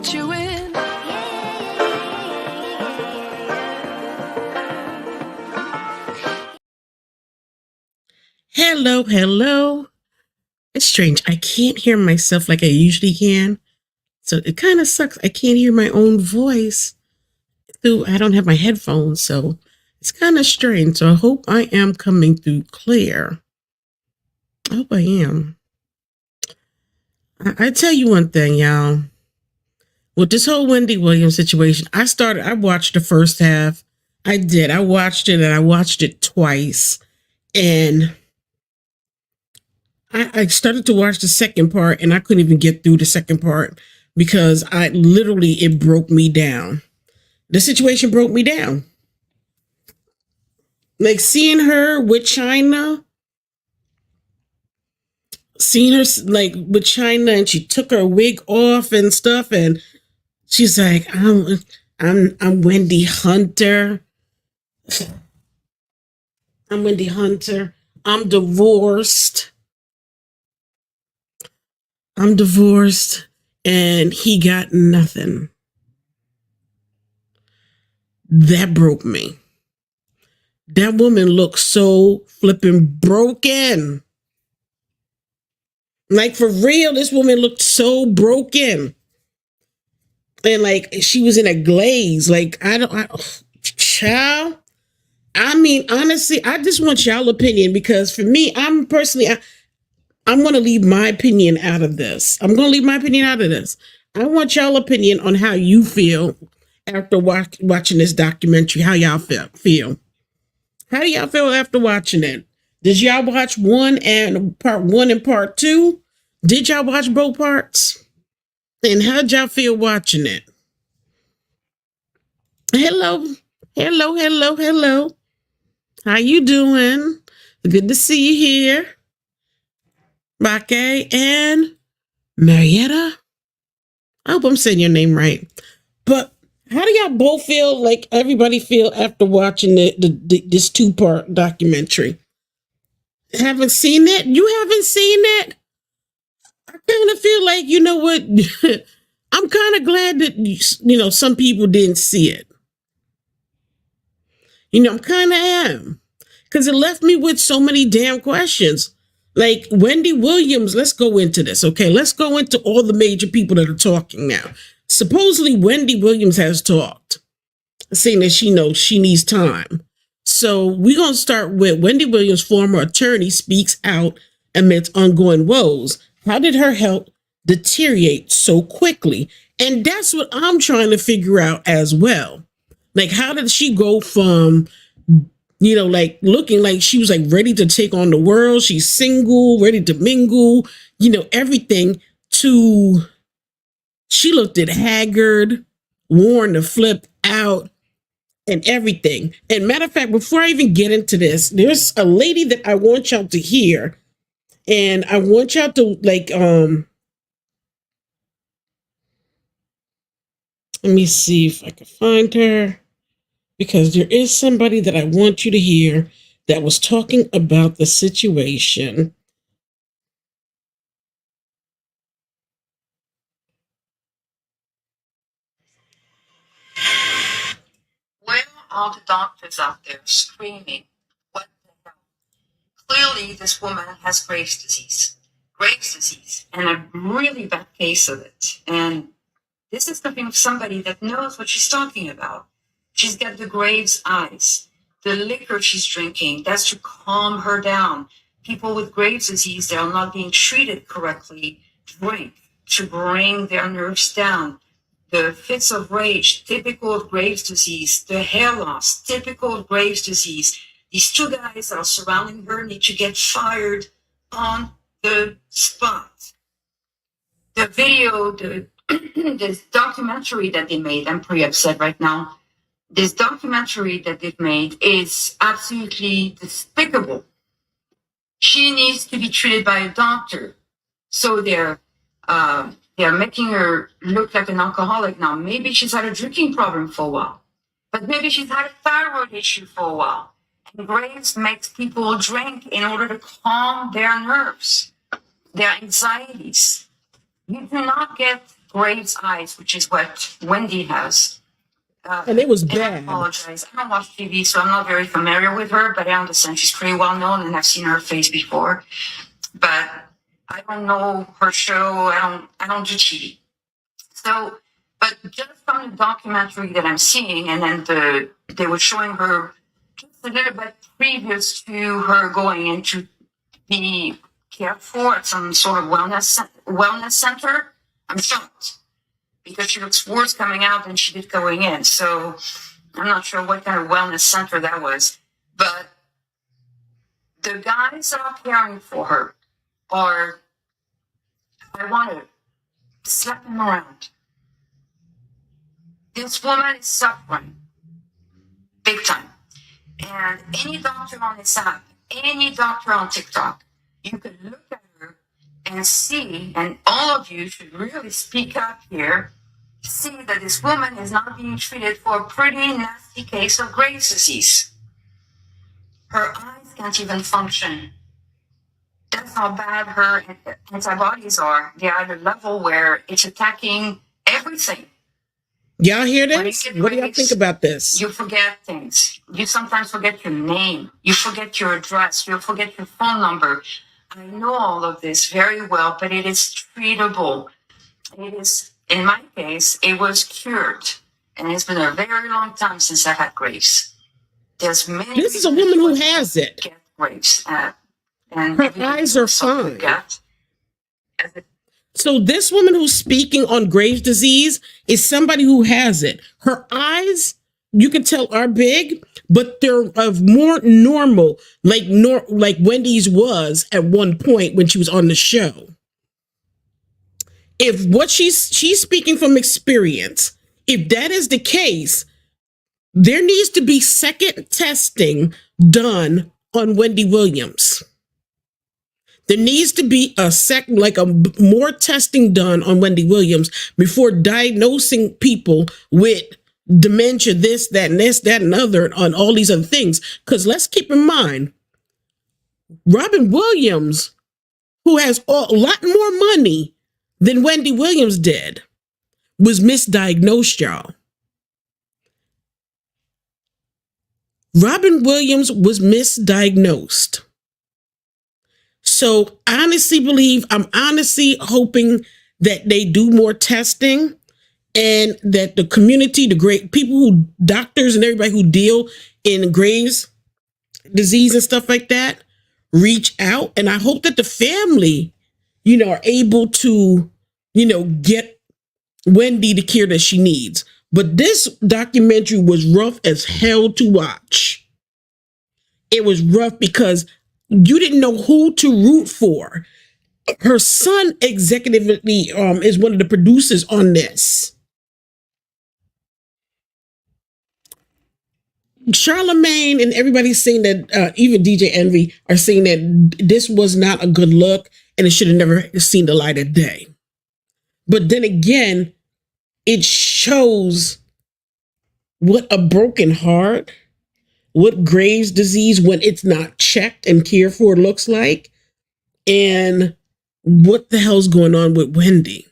let you in. Hello, hello. It's strange. I can't hear myself like I usually can. So it kind of sucks. I can't hear my own voice I don't have my headphones, so it's kind of strange. So I hope I am coming through clear. I hope I am. I tell you one thing, y'all. With this whole Wendy Williams situation, I watched the first half. I did. I watched it and I watched it twice. And I started to watch the second part and I couldn't even get through the second part because it broke me down. The situation broke me down. Like seeing her with China, and she took her wig off and stuff, and she's like, I'm Wendy Hunter. I'm Wendy Hunter. I'm divorced. And he got nothing. That broke me. That woman looked so flipping broken. Like for real, this woman looked so broken. And like she was in a glaze. Like child. I mean, honestly, I just want y'all opinion because for me, I'm going to leave my opinion out of this. I want y'all opinion on how you feel after watching this documentary. How y'all feel? How do y'all feel after watching it? Did y'all watch part one and part two? Did y'all watch both parts? And how'd y'all feel watching it? Hello. How you doing? Good to see you here. Bake and Marietta. I hope I'm saying your name right. But how do y'all both feel, like everybody feel after watching this 2-part documentary? Haven't seen it? You haven't seen it? I kind of feel like, you know what? I'm kind of glad that, some people didn't see it. I kind of am. Because it left me with so many damn questions. Like Wendy Williams, let's go into this, okay? Let's go into all the major people that are talking now. Supposedly, Wendy Williams has talked, saying that she knows she needs time. So we're going to start with Wendy Williams, former attorney, speaks out amidst ongoing woes. How did her health deteriorate so quickly? And that's what I'm trying to figure out as well. Like, how did she go from, like looking like she was like ready to take on the world, she's single, ready to mingle, everything, to she looked at haggard, worn to flip out, and everything. And matter of fact, before I even get into this, there's a lady that I want y'all to hear, and I want y'all to let me see if I can find her, because there is somebody that I want you to hear that was talking about the situation. Where are the doctors out there screaming, what the hell? Clearly, this woman has Graves disease, and a really bad case of it. And this is coming from somebody that knows what she's talking about. She's got the Graves eyes. The liquor she's drinking, that's to calm her down. People with Graves disease that are not being treated correctly drink to bring their nerves down. The fits of rage, typical of Graves disease. The hair loss, typical of Graves disease. These two guys that are surrounding her need to get fired on the spot. The video, this documentary that they made, I'm pretty upset right now. This documentary that they've made is absolutely despicable. She needs to be treated by a doctor. So they're making her look like an alcoholic now. Maybe she's had a drinking problem for a while, but maybe she's had a thyroid issue for a while. And Graves makes people drink in order to calm their nerves, their anxieties. You do not get Graves' eyes, which is what Wendy has. And it was and I bad. apologize. I don't watch TV, so I'm not very familiar with her, but I understand she's pretty well known, and I've seen her face before. But I don't know her show. I don't do TV. So, but just from the documentary that I'm seeing, and then they were showing her just a little bit previous to her going into be cared for at some sort of wellness center. I'm shocked because she looks worse coming out than she did going in. So I'm not sure what kind of wellness center that was, but the guys that are caring for her are, I want to slap them around. This woman is suffering big time. And any doctor on this app, any doctor on TikTok, you can look at her and see, and all of you should really speak up here, see that this woman is not being treated for a pretty nasty case of Graves' disease. Her eyes can't even function. That's how bad her antibodies are. They are at a level where it's attacking everything. Y'all hear this? What do y'all think about this? You forget things. You sometimes forget your name. You forget your address. You forget your phone number. I know all of this very well, but it is treatable. It is, in my case, it was cured. And it's been a very long time since I've had Graves. There's many. This is a woman who has it. Get Graves. And her eyes are fine. So this woman who's speaking on Graves' disease is somebody who has it. Her eyes, you can tell, are big, but they're of more normal, like Wendy's was at one point when she was on the show. If what she's speaking from experience, if that is the case, there needs to be second testing done on Wendy Williams. There needs to be more testing done on Wendy Williams before diagnosing people with dementia, this, that, and this, that, and other, on all these other things. Because let's keep in mind, Robin Williams, who has a lot more money than Wendy Williams did, was misdiagnosed, y'all. Robin Williams was misdiagnosed. So I'm honestly hoping that they do more testing and that the community, the great people doctors and everybody who deal in Graves' disease and stuff like that, reach out. And I hope that the family, are able to, get Wendy the care that she needs. But this documentary was rough as hell to watch. It was rough because you didn't know who to root for. Her son executively is one of the producers on this. Charlemagne and everybody's saying that, even DJ Envy are saying that this was not a good look and it should have never seen the light of day. But then again, it shows what a broken heart, what Graves' disease, when it's not checked and cared for, looks like, and what the hell's going on with Wendy.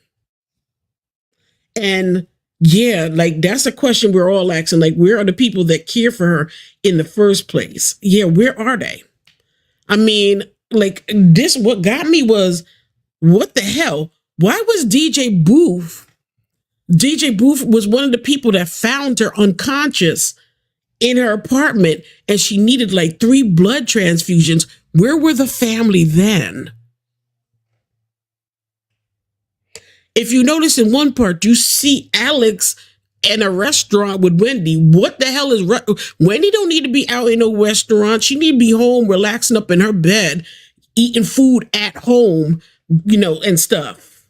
And yeah, that's a question we're all asking, where are the people that care for her in the first place? Yeah, where are they? I mean, what got me was, what the hell? Why was DJ Booth? DJ Booth was one of the people that found her unconscious in her apartment, and she needed 3 blood transfusions. Where were the family then? If you notice in one part, you see Alex in a restaurant with Wendy. What the hell is Wendy? Don't need to be out in no restaurant. She need to be home, relaxing up in her bed, eating food at home, and stuff.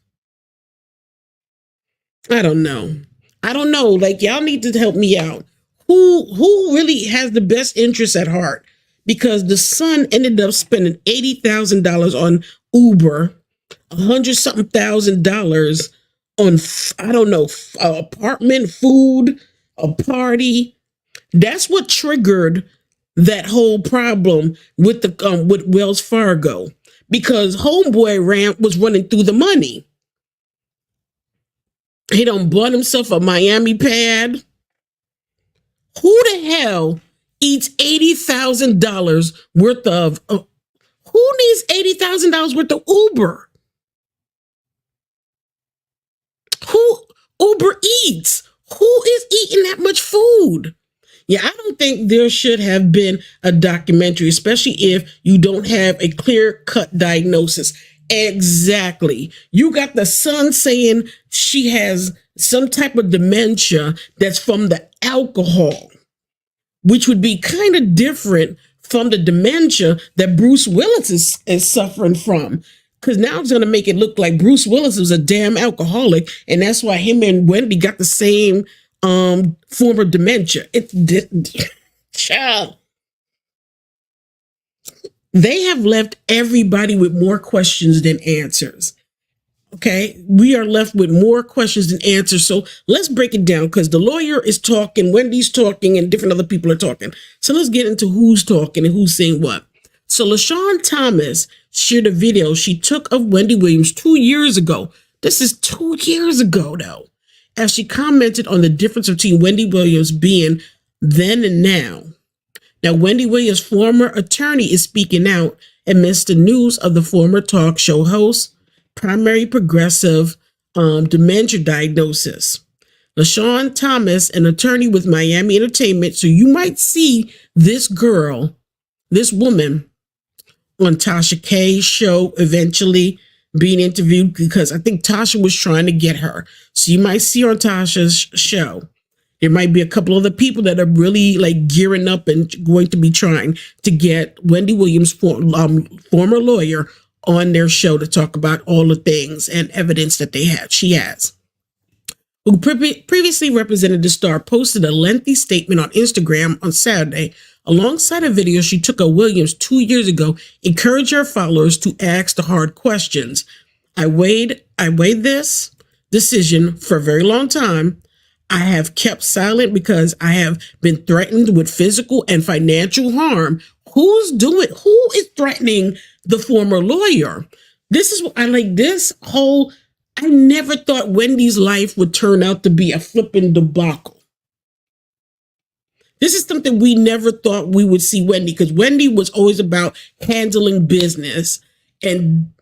I don't know. Y'all need to help me out. Who really has the best interest at heart? Because the son ended up spending $80,000 on Uber, $100-something thousand on, I don't know, apartment, food, a party. That's what triggered that whole problem with with Wells Fargo, because homeboy was running through the money. He done bought himself a Miami pad. Who the hell eats $80,000 worth of, who needs $80,000 worth of Uber? Who Uber Eats? Who is eating that much food? Yeah, I don't think there should have been a documentary, especially if you don't have a clear-cut diagnosis. Exactly. You got the son saying she has some type of dementia that's from the alcohol, which would be kind of different from the dementia that Bruce Willis is suffering from. Because now it's going to make it look like Bruce Willis was a damn alcoholic, and that's why him and Wendy got the same form of dementia. Child. They have left everybody with more questions than answers. Okay, we are left with more questions than answers. So let's break it down, because the lawyer is talking, Wendy's talking, and different other people are talking. So let's get into who's talking and who's saying what. So LaShawn Thomas shared a video she took of Wendy Williams 2 years ago. This is 2 years ago, though, as she commented on the difference between Wendy Williams being then and now. Now, Wendy Williams' former attorney is speaking out amidst the news of the former talk show host primary progressive dementia diagnosis. LaShawn Thomas, an attorney with Miami Entertainment, so you might see this girl, this woman, on Tasha K's show eventually being interviewed, because I think Tasha was trying to get her. So you might see her on Tasha's show. There might be a couple other people that are really like gearing up and going to be trying to get Wendy Williams, former lawyer, on their show to talk about all the things and evidence that she has. Who previously represented the star, posted a lengthy statement on Instagram on Saturday alongside a video she took of Williams 2 years ago, encouraging her followers to ask the hard questions. I weighed this decision for a very long time. I have kept silent because I have been threatened with physical and financial harm. Who is threatening the former lawyer? This is what I like. I never thought Wendy's life would turn out to be a flipping debacle. This is something we never thought we would see Wendy, because Wendy was always about handling business. And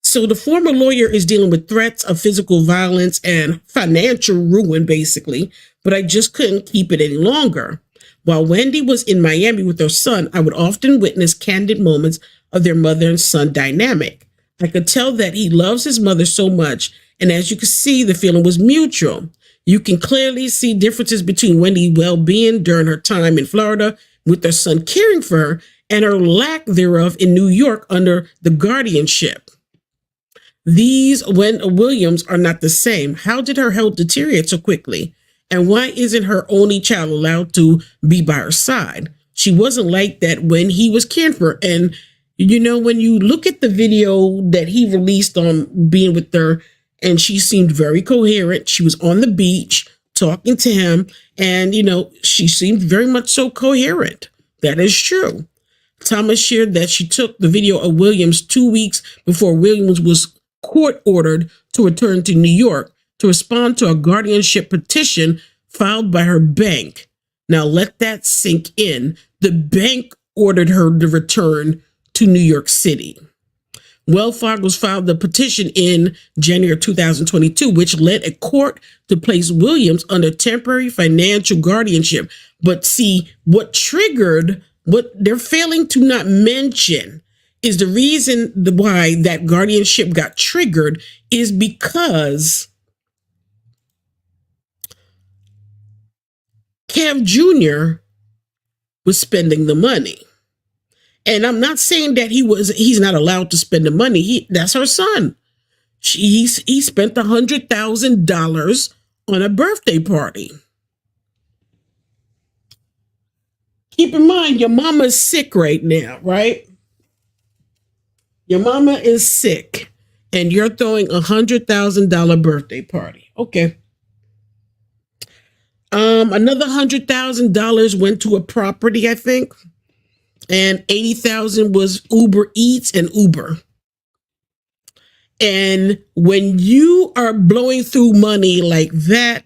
so the former lawyer is dealing with threats of physical violence and financial ruin, basically, but I just couldn't keep it any longer. While Wendy was in Miami with her son, I would often witness candid moments of their mother and son dynamic. I could tell that he loves his mother so much, and as you could see, the feeling was mutual. You can clearly see differences between Wendy's well-being during her time in Florida with her son caring for her, and her lack thereof in New York under the guardianship. These Williams are not the same. How did her health deteriorate so quickly? And why isn't her only child allowed to be by her side? She wasn't like that when he was caring for her. And, you know, when you look at the video that he released on being with her, and she seemed very coherent. She was on the beach talking to him, and, you know, she seemed very much so coherent. That is true. Thomas shared that she took the video of Williams 2 weeks before Williams was court-ordered to return to New York to respond to a guardianship petition filed by her bank. Now let that sink in. The bank ordered her to return to New York City. Wells Fargo filed the petition in January 2022, which led a court to place Williams under temporary financial guardianship. But see, what they're failing to not mention is the reason why that guardianship got triggered is because Kev Jr. was spending the money. And I'm not saying that he's not allowed to spend the money. That's her son. He spent $100,000 on a birthday party. Keep in mind, your mama is sick right now, right? Your mama is sick, and you're throwing $100,000 birthday party. Okay. Another $100,000 went to a property, I think. And $80,000 was Uber Eats and Uber. And when you are blowing through money like that,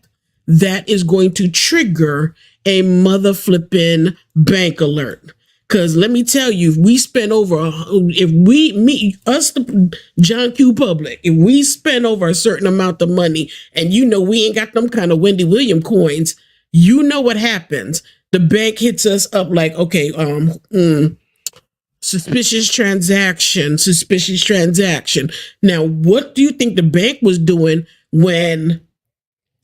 that is going to trigger a mother flipping bank alert. Because let me tell you, if we spend over, the John Q. public, if we spend over a certain amount of money and we ain't got them kind of Wendy Williams coins, you know what happens. The bank hits us up like, okay, suspicious transaction. Now, what do you think the bank was doing when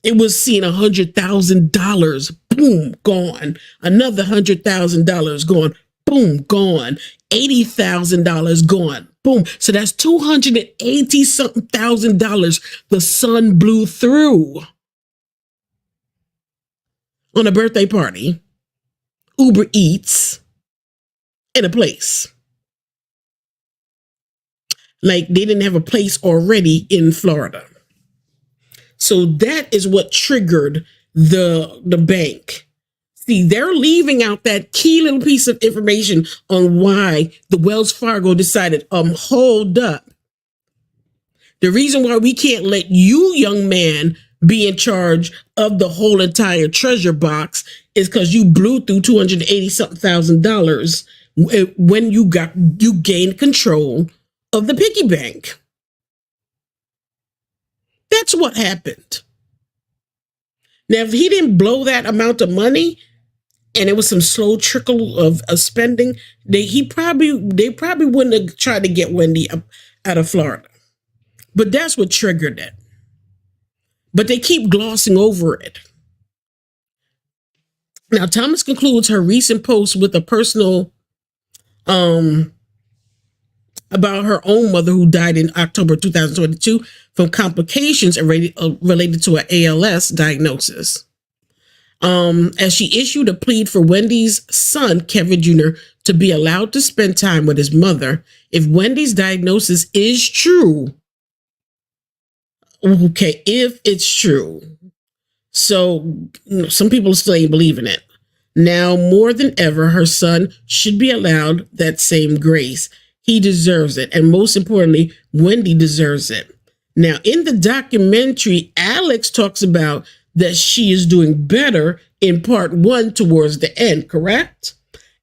it was seeing $100,000? Boom, gone. Another $100,000 gone. Boom, gone. $80,000 gone. Boom. So that's $280 something thousand the sun blew through on a birthday party, Uber Eats, in a place. Like they didn't have a place already in Florida. So that is what triggered the bank. See, they're leaving out that key little piece of information on why the Wells Fargo decided, hold up. The reason why we can't let you, young man, be in charge of the whole entire treasure box is because you blew through $280 something thousand when you gained control of the piggy bank. That's what happened. Now, if he didn't blow that amount of money and it was some slow trickle of spending, they probably wouldn't have tried to get Wendy up out of Florida. But that's what triggered it. But they keep glossing over it. Now, Thomas concludes her recent post with a personal about her own mother who died in October 2022 from complications related to an ALS diagnosis. As she issued a plea for Wendy's son, Kevin Jr., to be allowed to spend time with his mother. If Wendy's diagnosis is true, okay, if it's true. So some people still ain't believing it. Now, more than ever, her son should be allowed that same grace. He deserves it. And most importantly, Wendy deserves it. Now, in the documentary, Alex talks about that she is doing better in part 1 towards the end, correct?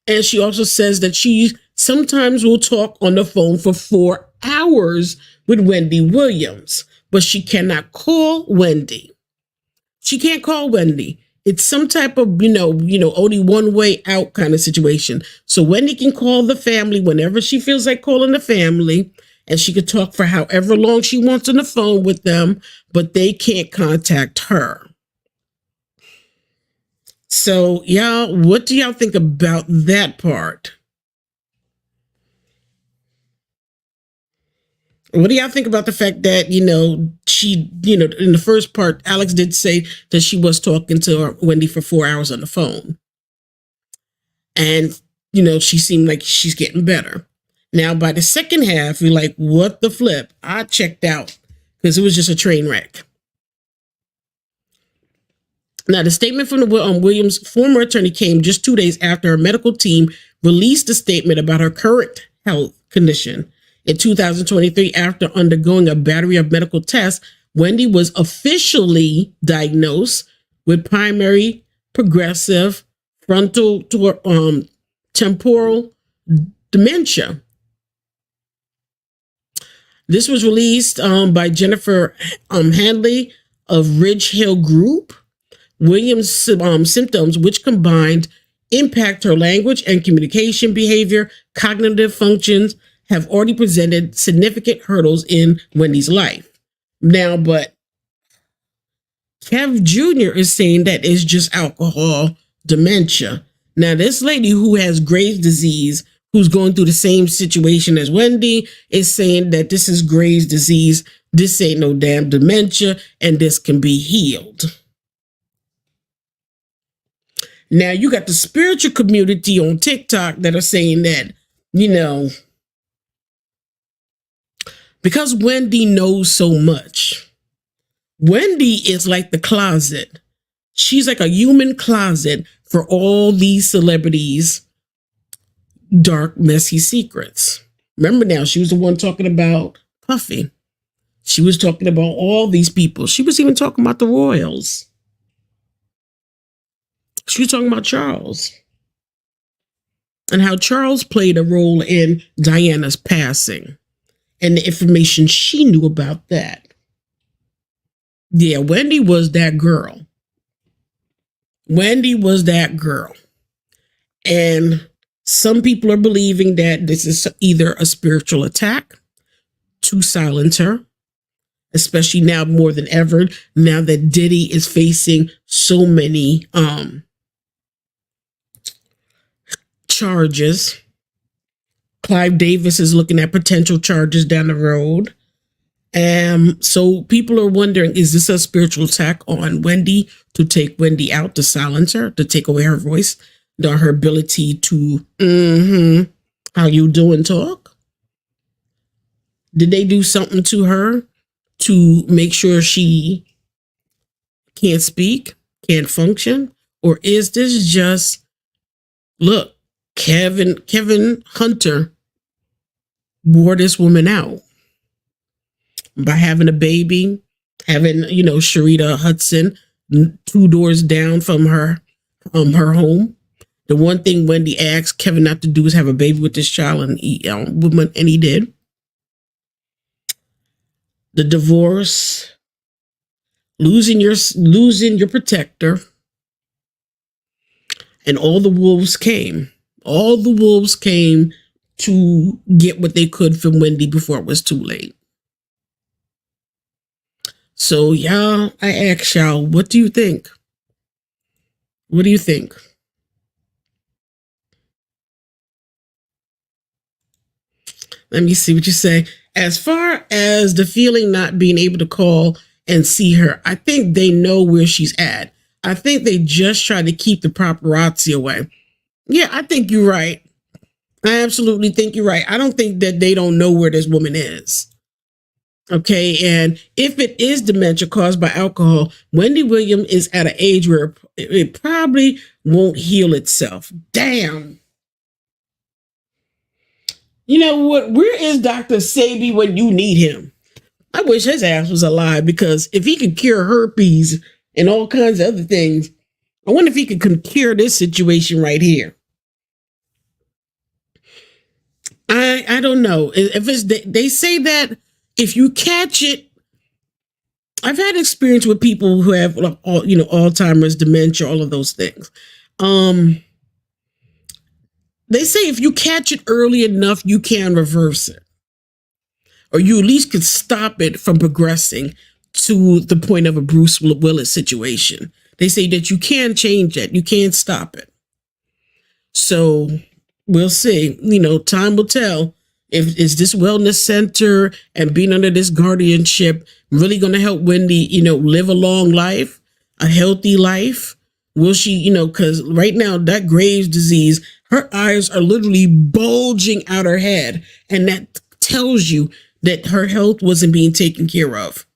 And she also says that she sometimes will talk on the phone for 4 hours with Wendy Williams, but she cannot call Wendy. She can't call Wendy. It's some type of, only one way out kind of situation. So Wendy can call the family whenever she feels like calling the family, and she could talk for however long she wants on the phone with them, but they can't contact her. So, y'all, what do y'all think about that part? What do y'all think about the fact that, she, in the first part, Alex did say that she was talking to Wendy for 4 hours on the phone. And, she seemed like she's getting better. Now, by the second half, you're like, what the flip? I checked out because it was just a train wreck. Now, the statement from the Williams' former attorney came just 2 days after her medical team released a statement about her current health condition. In 2023, after undergoing a battery of medical tests, Wendy was officially diagnosed with primary progressive frontotemporal dementia. This was released by Jennifer Handley of Ridge Hill Group. Williams' symptoms, which combined impact her language and communication behavior, cognitive functions, have already presented significant hurdles in Wendy's life. Now, but Kev Jr. is saying that it's just alcohol dementia. Now, this lady who has Graves disease, who's going through the same situation as Wendy, is saying that this is Graves disease, this ain't no damn dementia, and this can be healed. Now, you got the spiritual community on TikTok that are saying that, because Wendy knows so much. Wendy is like the closet. She's like a human closet for all these celebrities' dark, messy secrets. Remember now, she was the one talking about Puffy. She was talking about all these people. She was even talking about the royals. She was talking about Charles and how Charles played a role in Diana's passing and the information she knew about that. Yeah, Wendy was that girl. Wendy was that girl. And some people are believing that this is either a spiritual attack to silence her, especially now more than ever, now that Diddy is facing so many charges. Clive Davis is looking at potential charges down the road. So people are wondering, is this a spiritual attack on Wendy to take Wendy out, to silence her, to take away her voice, her ability to, how you doing talk? Did they do something to her to make sure she can't speak, can't function? Or is this just, look, Kevin Hunter wore this woman out by having a baby, having, Sharita Hudson 2 doors down from her home. The one thing Wendy asked Kevin not to do is have a baby with this child, and he did. The divorce, losing your protector, and all the wolves came. All the wolves came to get what they could from Wendy before it was too late. So, y'all, I ask y'all, what do you think? What do you think? Let me see what you say. As far as the feeling not being able to call and see her, I think they know where she's at. I think they just try to keep the paparazzi away. Yeah, I think you're right. I absolutely think you're right. I don't think that they don't know where this woman is. Okay, and if it is dementia caused by alcohol, Wendy Williams is at an age where it probably won't heal itself. Damn. You know what? Where is Dr. Sabi when you need him? I wish his ass was alive, because if he could cure herpes and all kinds of other things, I wonder if he could cure this situation right here. I don't know. If it's, they say that if you catch it, I've had experience with people who have Alzheimer's, dementia, all of those things. They say if you catch it early enough, you can reverse it, or you at least could stop it from progressing to the point of a Bruce Willis situation. They say that you can change that. You can stop it. So we'll see. Time will tell. If is this wellness center and being under this guardianship really going to help Wendy, live a long life, a healthy life? Will she, because right now that Graves disease, her eyes are literally bulging out her head. And that tells you that her health wasn't being taken care of.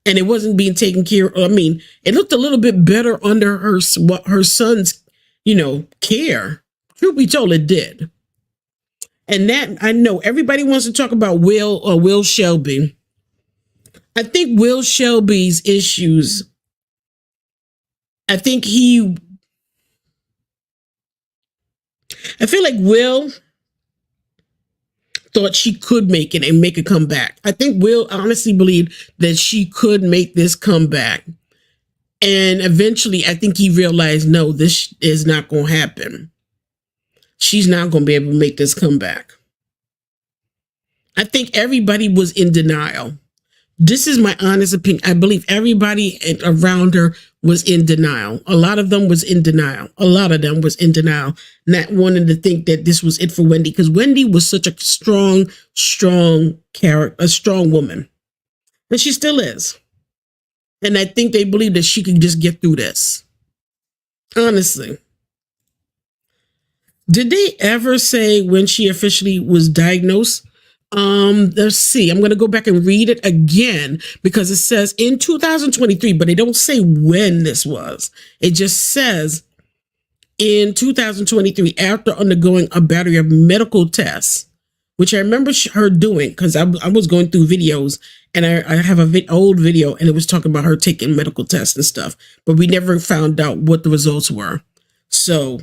And it wasn't being taken care of. I mean, it looked a little bit better under her son's, care. Truth be told, it did. And that, I know everybody wants to talk about Will Shelby. I think Will Shelby's issues, I feel like Will thought she could make it and make a comeback. I think Will honestly believed that she could make this comeback. And eventually, I think he realized, no, this is not going to happen. She's not going to be able to make this comeback. I think everybody was in denial. This is my honest opinion. I believe everybody around her was in denial. A lot of them was in denial. Not wanting to think that this was it for Wendy, because Wendy was such a strong character, a strong woman. And she still is. And I think they believe that she could just get through this. Honestly. Did they ever say when she officially was diagnosed? Let's see. I'm going to go back and read it again, because it says in 2023, but they don't say when this was. It just says in 2023, after undergoing a battery of medical tests, which I remember her doing because I was going through videos, and I have a old video, and it was talking about her taking medical tests and stuff, but we never found out what the results were. So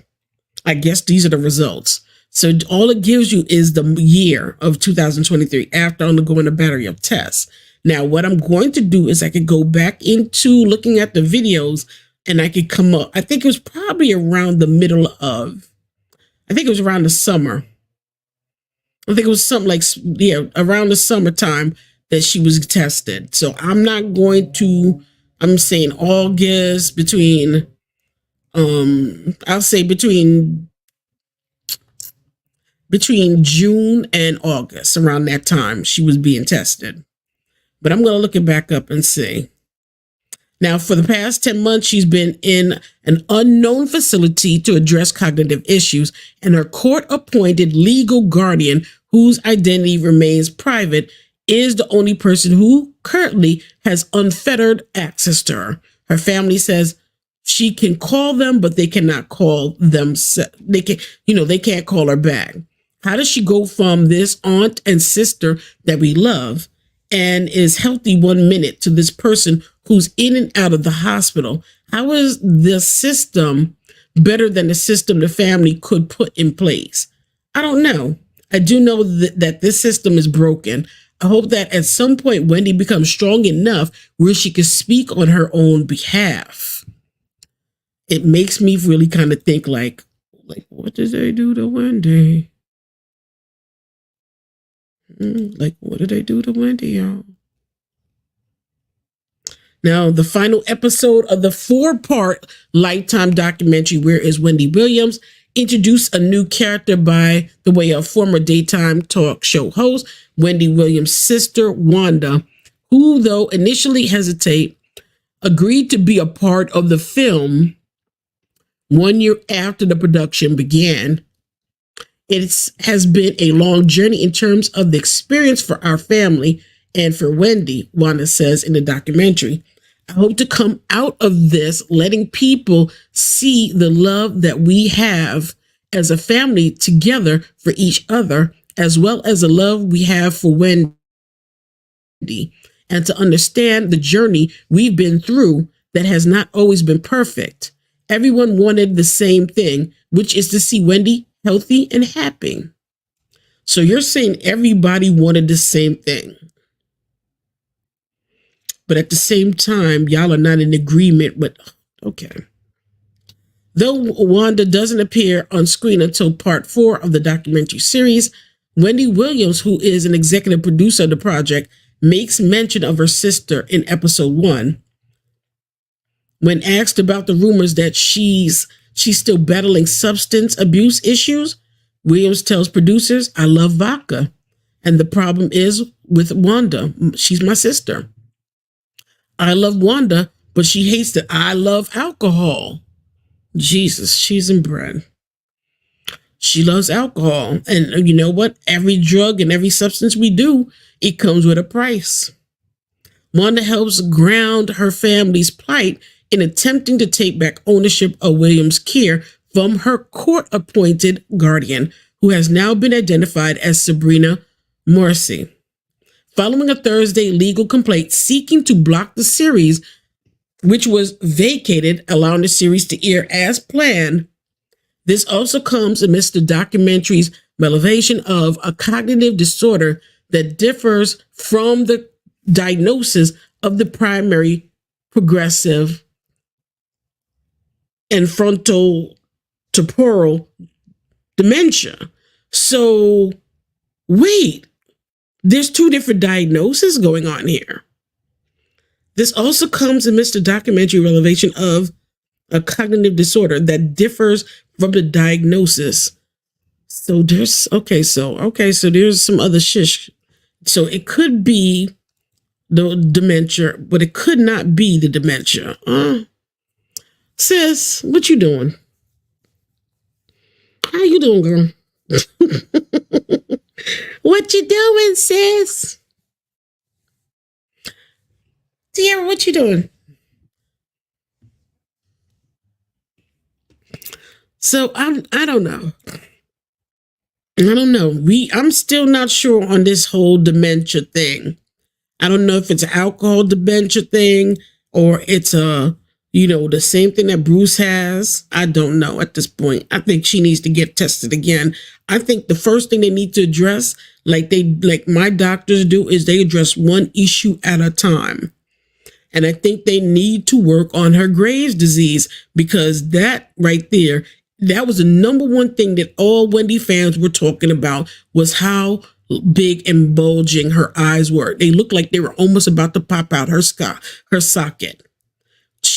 I guess these are the results. So all it gives you is the year of 2023 after undergoing a battery of tests. Now, what I'm going to do is I could go back into looking at the videos, and I could come up. I think it was probably around the middle of, I think it was around the summer. I think it was something like, yeah, around the summertime that she was tested. So I'm not going to, I'm saying August between, I'll say between June and August, around that time she was being tested. But I'm going to look it back up and see. Now, for the past 10 months, she's been in an unknown facility to address cognitive issues, and her court-appointed legal guardian, whose identity remains private, is the only person who currently has unfettered access to her. Her family says she can call them, but they cannot call them. They can't call her back. How does she go from this aunt and sister that we love and is healthy 1 minute to this person who's in and out of the hospital? How is the system better than the system the family could put in place? I don't know. I do know that this system is broken. I hope that at some point Wendy becomes strong enough where she can speak on her own behalf. It makes me really kind of think like what did they do to Wendy? Like, what did they do to Wendy, y'all? Now, the final episode of the 4-part Lifetime documentary, Where is Wendy Williams, introduced a new character by the way of former daytime talk show host Wendy Williams' sister, Wanda, who, though initially hesitate, agreed to be a part of the film 1 year after the production began. It has been a long journey in terms of the experience for our family and for Wendy, Wanda says in the documentary. I hope to come out of this letting people see the love that we have as a family together for each other, as well as the love we have for Wendy, and to understand the journey we've been through that has not always been perfect. Everyone wanted the same thing, which is to see Wendy healthy and happy. So you're saying everybody wanted the same thing. But at the same time, y'all are not in agreement with, okay. Though Wanda doesn't appear on screen until part 4 of the documentary series, Wendy Williams, who is an executive producer of the project, makes mention of her sister in episode 1. When asked about the rumors that she's still battling substance abuse issues, Williams tells producers, I love vodka. And the problem is with Wanda. She's my sister. I love Wanda, but she hates that I love alcohol. Jesus, she's inbred. She loves alcohol. And you know what? Every drug and every substance we do, it comes with a price. Wanda helps ground her family's plight in attempting to take back ownership of Williams' care from her court-appointed guardian, who has now been identified as Sabrina Morrissey. Following a Thursday legal complaint seeking to block the series, which was vacated, allowing the series to air as planned, this also comes amidst the documentary's revelation of a cognitive disorder that differs from the diagnosis of the primary progressive and frontotemporal dementia. So, wait, there's 2 different diagnoses going on here. This also comes amidst the documentary revelation of a cognitive disorder that differs from the diagnosis. So there's, so there's some other shish. So it could be the dementia, but it could not be the dementia. Sis, what you doing? How you doing, girl? What you doing, sis? Tiara, what you doing? So I don't know. I don't know. I'm still not sure on this whole dementia thing. I don't know if it's an alcohol dementia thing or it's the same thing that Bruce has. I don't know at this point. I think she needs to get tested again. I think the first thing they need to address, like my doctors do, is they address one issue at a time. And I think they need to work on her Graves disease, because that right there, that was the number one thing that all Wendy fans were talking about, was how big and bulging her eyes were. They looked like they were almost about to pop out her socket.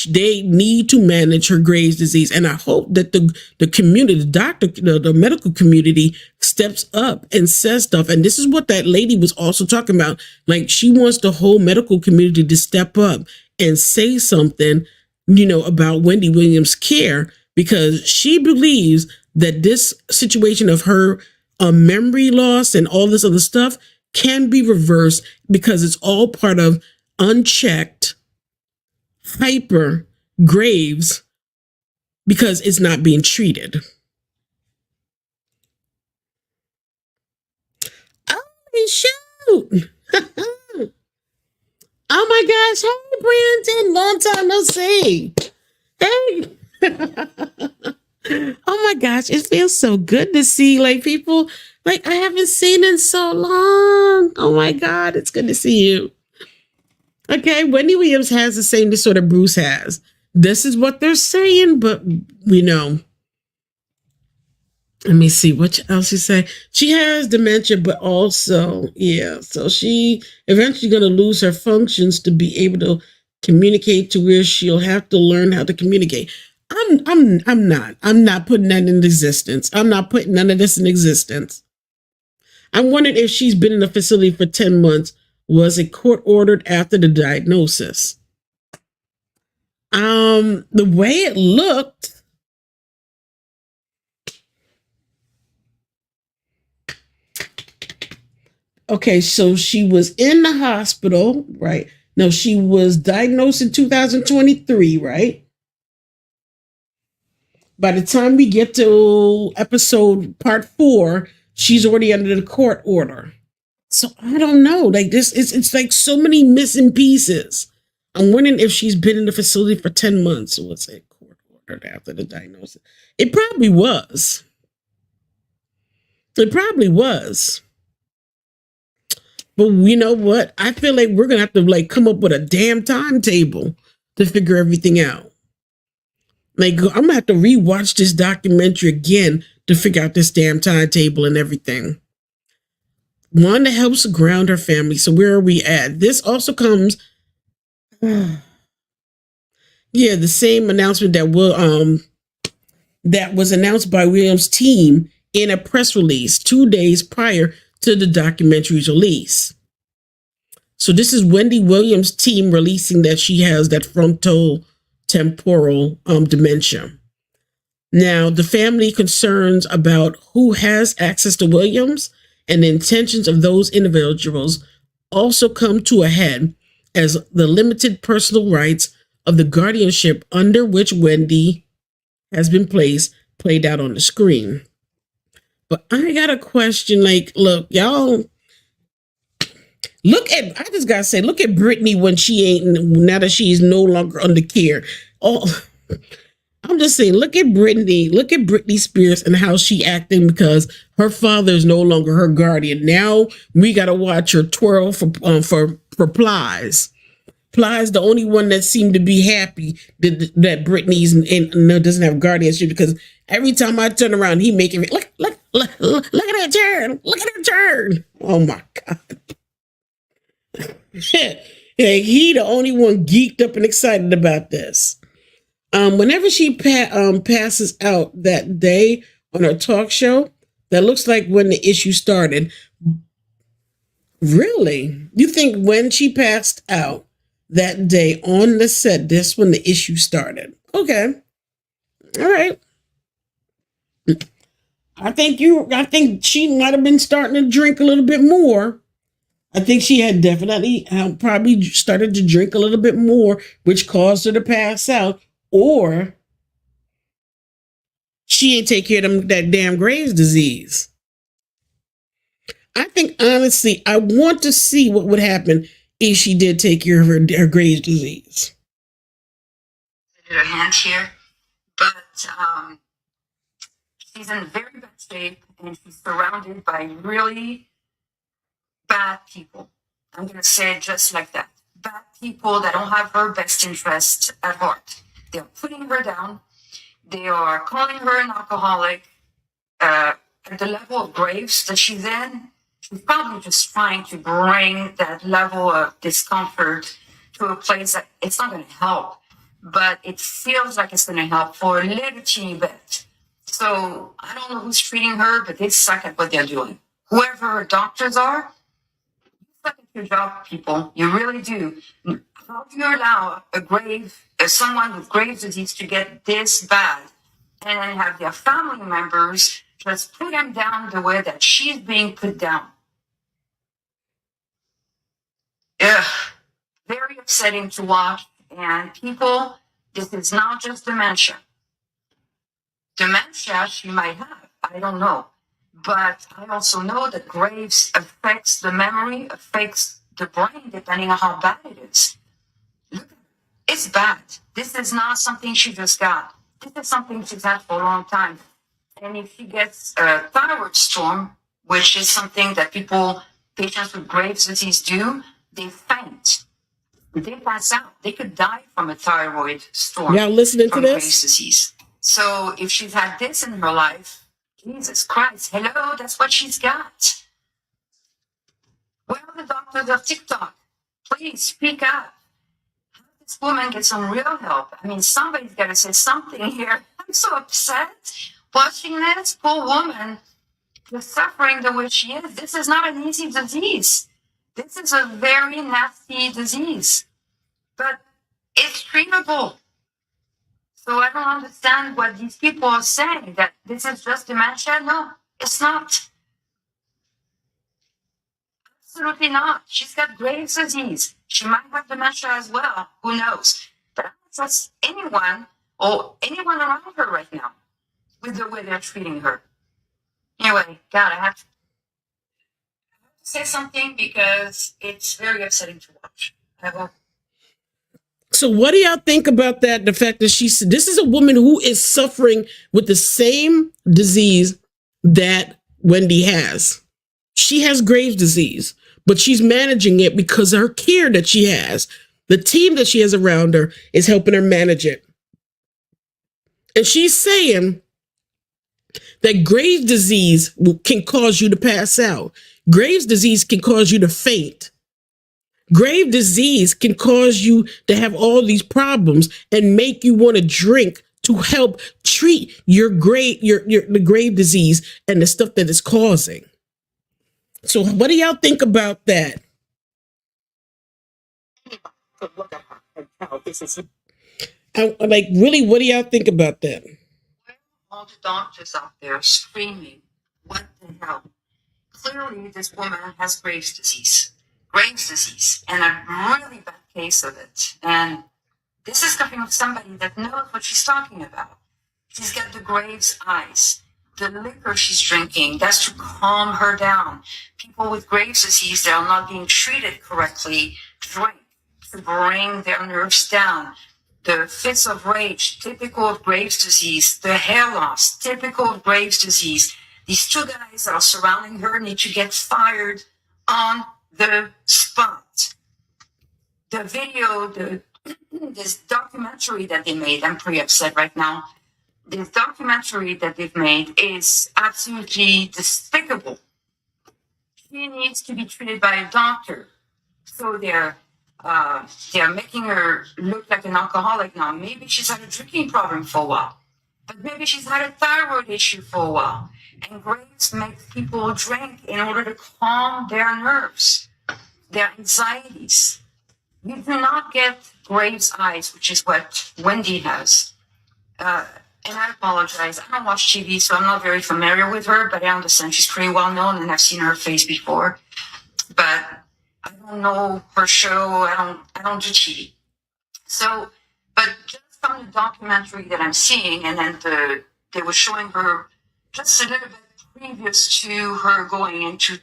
They need to manage her Graves disease, and I hope that the community, the medical community, steps up and says stuff. And this is what that lady was also talking about. Like, she wants the whole medical community to step up and say something, about Wendy Williams' care, because she believes that this situation of her memory loss and all this other stuff can be reversed, because it's all part of unchecked hyper Graves, because it's not being treated. Oh, shoot. Oh my gosh. Hey, Brandon. Long time no see. Hey. Oh my gosh. It feels so good to see people I haven't seen in so long. Oh my God. It's good to see you. Okay. Wendy Williams has the same disorder Bruce has. This is what they're saying, but let me see what else you say. She has dementia, but also, so she eventually going to lose her functions to be able to communicate, to where she'll have to learn how to communicate. I'm not putting that in existence. I'm not putting none of this in existence. I'm wondering if she's been in a facility for 10 months. Was it court ordered after the diagnosis? The way it looked, okay, so she was in the hospital, right? No, she was diagnosed in 2023, right? By the time we get to episode part 4, she's already under the court order. So I don't know. Like this, it's like so many missing pieces. I'm wondering if she's been in the facility for 10 months. Was it court ordered after the diagnosis? It probably was. It probably was. But you know what? I feel like we're going to have to come up with a damn timetable to figure everything out. I'm going to have to rewatch this documentary again to figure out this damn timetable and everything. Wanda helps ground her family. So where are we at? This also comes, the same announcement that was announced by Williams' team in a press release 2 days prior to the documentary's release. So this is Wendy Williams' team releasing that she has that frontotemporal dementia. Now, the family concerns about who has access to Williams and the intentions of those individuals also come to a head as the limited personal rights of the guardianship under which Wendy has been placed played out on the screen. But I got a question. Look, y'all, I just gotta say, look at Britney now that she's no longer under care. Oh, I'm just saying, look at Britney Spears and how she acting because her father is no longer her guardian. Now we gotta watch her twirl for Plies. Plies, the only one that seemed to be happy that Britney's doesn't have guardianship, because every time I turn around, he making me look at her turn, look at her turn. Oh my God. He the only one geeked up and excited about this. Whenever she passes out that day on her talk show, that looks like when the issue started. Really? You think when she passed out that day on the set, this when the issue started? Okay. All right. I think she might have been starting to drink a little bit more. I think she had definitely probably started to drink a little bit more, which caused her to pass out, or she ain't take care of that damn Graves disease. I think honestly, I want to see what would happen if she did take care of her Graves disease. Her hand here, but she's in very bad shape, and she's surrounded by really bad people. I'm going to say it just like that. Bad people that don't have her best interest at heart. They're putting her down. They are calling her an alcoholic. At the level of Graves that she's in, she's probably just trying to bring that level of discomfort to a place that it's not going to help, but it feels like it's going to help for a little teeny bit. So I don't know who's treating her, but they suck at what they're doing. Whoever her doctors are, you suck at your job, people. You really do. How do you allow someone with Graves disease to get this bad, and then have their family members just put them down the way that she's being put down? Ugh. Very upsetting to watch. And people, this is not just dementia. Dementia she might have, I don't know. But I also know that Graves affects the memory, affects the brain, depending on how bad it is. Look, it's bad. This is not something she just got. This is something she's had for a long time. And if she gets a thyroid storm, which is something that patients with Graves disease do, they faint. They pass out. They could die from a thyroid storm. Y'all listening to this? Graves disease. So if she's had this in her life, Jesus Christ, hello, that's what she's got. Where are the doctors of TikTok? Please speak up. How did this woman get some real help? I mean, somebody's got to say something here. I'm so upset watching this poor woman just suffering the way she is. This is not an easy disease. This is a very nasty disease, but it's treatable. So I don't understand what these people are saying, that this is just dementia. No, it's not. Absolutely not. She's got Graves disease. She might have dementia as well. Who knows? But I don't trust anyone or anyone around her right now with the way they're treating her. Anyway, God, I have to say something because it's very upsetting to watch. I hope. So what do y'all think about that? The fact that this is a woman who is suffering with the same disease that Wendy has. She has Graves disease, but she's managing it because of her care that she has. The team that she has around her is helping her manage it. And she's saying that Graves disease can cause you to pass out. Graves disease can cause you to faint. Graves disease can cause you to have all these problems and make you want to drink to help treat the Graves disease and the stuff that it's causing. So what do y'all think about that? Like, really, what do y'all think about that? All the doctors out there screaming, what the hell? Clearly, this woman has Graves disease, and a really bad case of it. And this is coming from somebody that knows what she's talking about. She's got the Graves eyes. The liquor she's drinking, that's to calm her down. People with Graves disease that are not being treated correctly drink to bring their nerves down. The fits of rage, typical of Graves disease. The hair loss, typical of Graves disease. These two guys that are surrounding her need to get fired on the spot. The video, this documentary that they made, I'm pretty upset right now. This documentary that they've made is absolutely despicable. She needs to be treated by a doctor. So they're making her look like an alcoholic now. Maybe she's had a drinking problem for a while, but maybe she's had a thyroid issue for a while. And Graves makes people drink in order to calm their nerves, their anxieties. You do not get Graves' eyes, which is what Wendy has. And I apologize. I don't watch TV, so I'm not very familiar with her, but I understand she's pretty well known and I've seen her face before. But I don't know her show. I don't do TV. So, but just from the documentary that I'm seeing, and then they were showing her just a little bit previous to her going into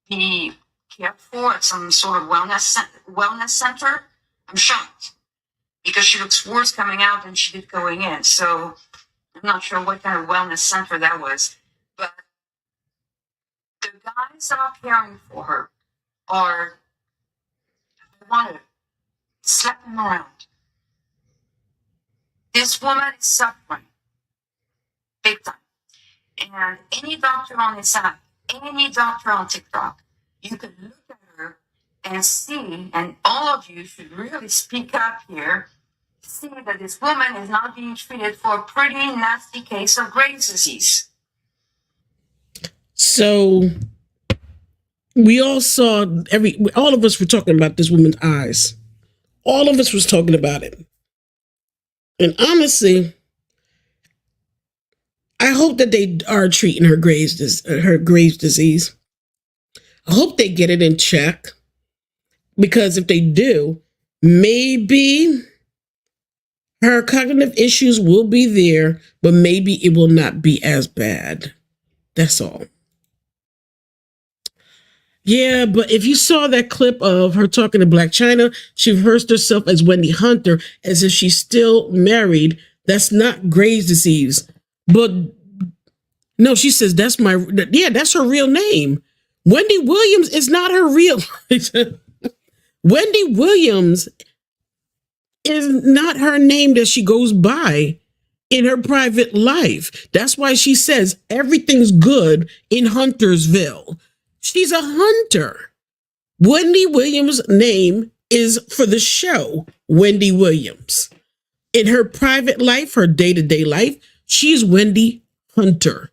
be cared for at some sort of wellness center. I'm shocked because she looks worse coming out than she did going in. So I'm not sure what kind of wellness center that was. But the guys that are caring for her are, I want to slap them around. This woman is suffering big time. And any doctor on this app, any doctor on TikTok, you can look at her and see, and all of you should really speak up here, see that this woman is not being treated for a pretty nasty case of Graves disease. So we all saw all of us were talking about this woman's eyes. All of us was talking about it. And honestly, I hope that they are treating her Graves disease. I hope they get it in check, because if they do, maybe her cognitive issues will be there, but maybe it will not be as bad. That's all. Yeah, but if you saw that clip of her talking to Black China, she rehearsed herself as Wendy Hunter as if she's still married. That's not Graves disease. But no, she says that's her real name. Wendy Williams is not her real. Wendy Williams is not her name that she goes by in her private life. That's why she says everything's good in Huntersville. She's a hunter. Wendy Williams' name is for the show, Wendy Williams. In her private life, her day-to-day life, she's Wendy Hunter.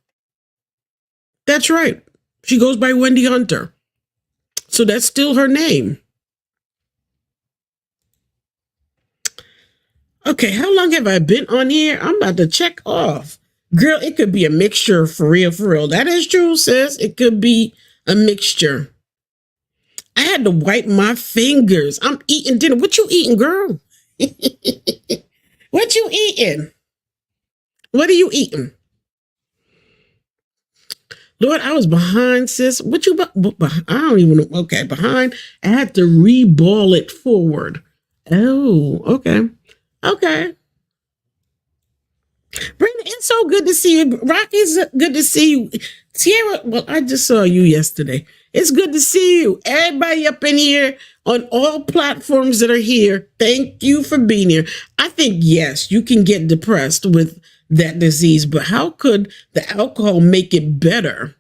That's right. She goes by Wendy Hunter. So that's still her name. Okay, how long have I been on here? I'm about to check off. Girl, it could be a mixture for real, for real. That is true, sis. It could be a mixture. I had to wipe my fingers. I'm eating dinner. What you eating, girl? What you eating? What are you eating? Lord, I was behind, sis. What you, I don't even know. Okay, behind. I had to re-ball it forward. Oh, okay. Okay. Brenda, it's so good to see you. Rocky's good to see you. Tierra, well, I just saw you yesterday. It's good to see you. Everybody up in here on all platforms that are here, thank you for being here. I think, yes, you can get depressed with that disease, but how could the alcohol make it better?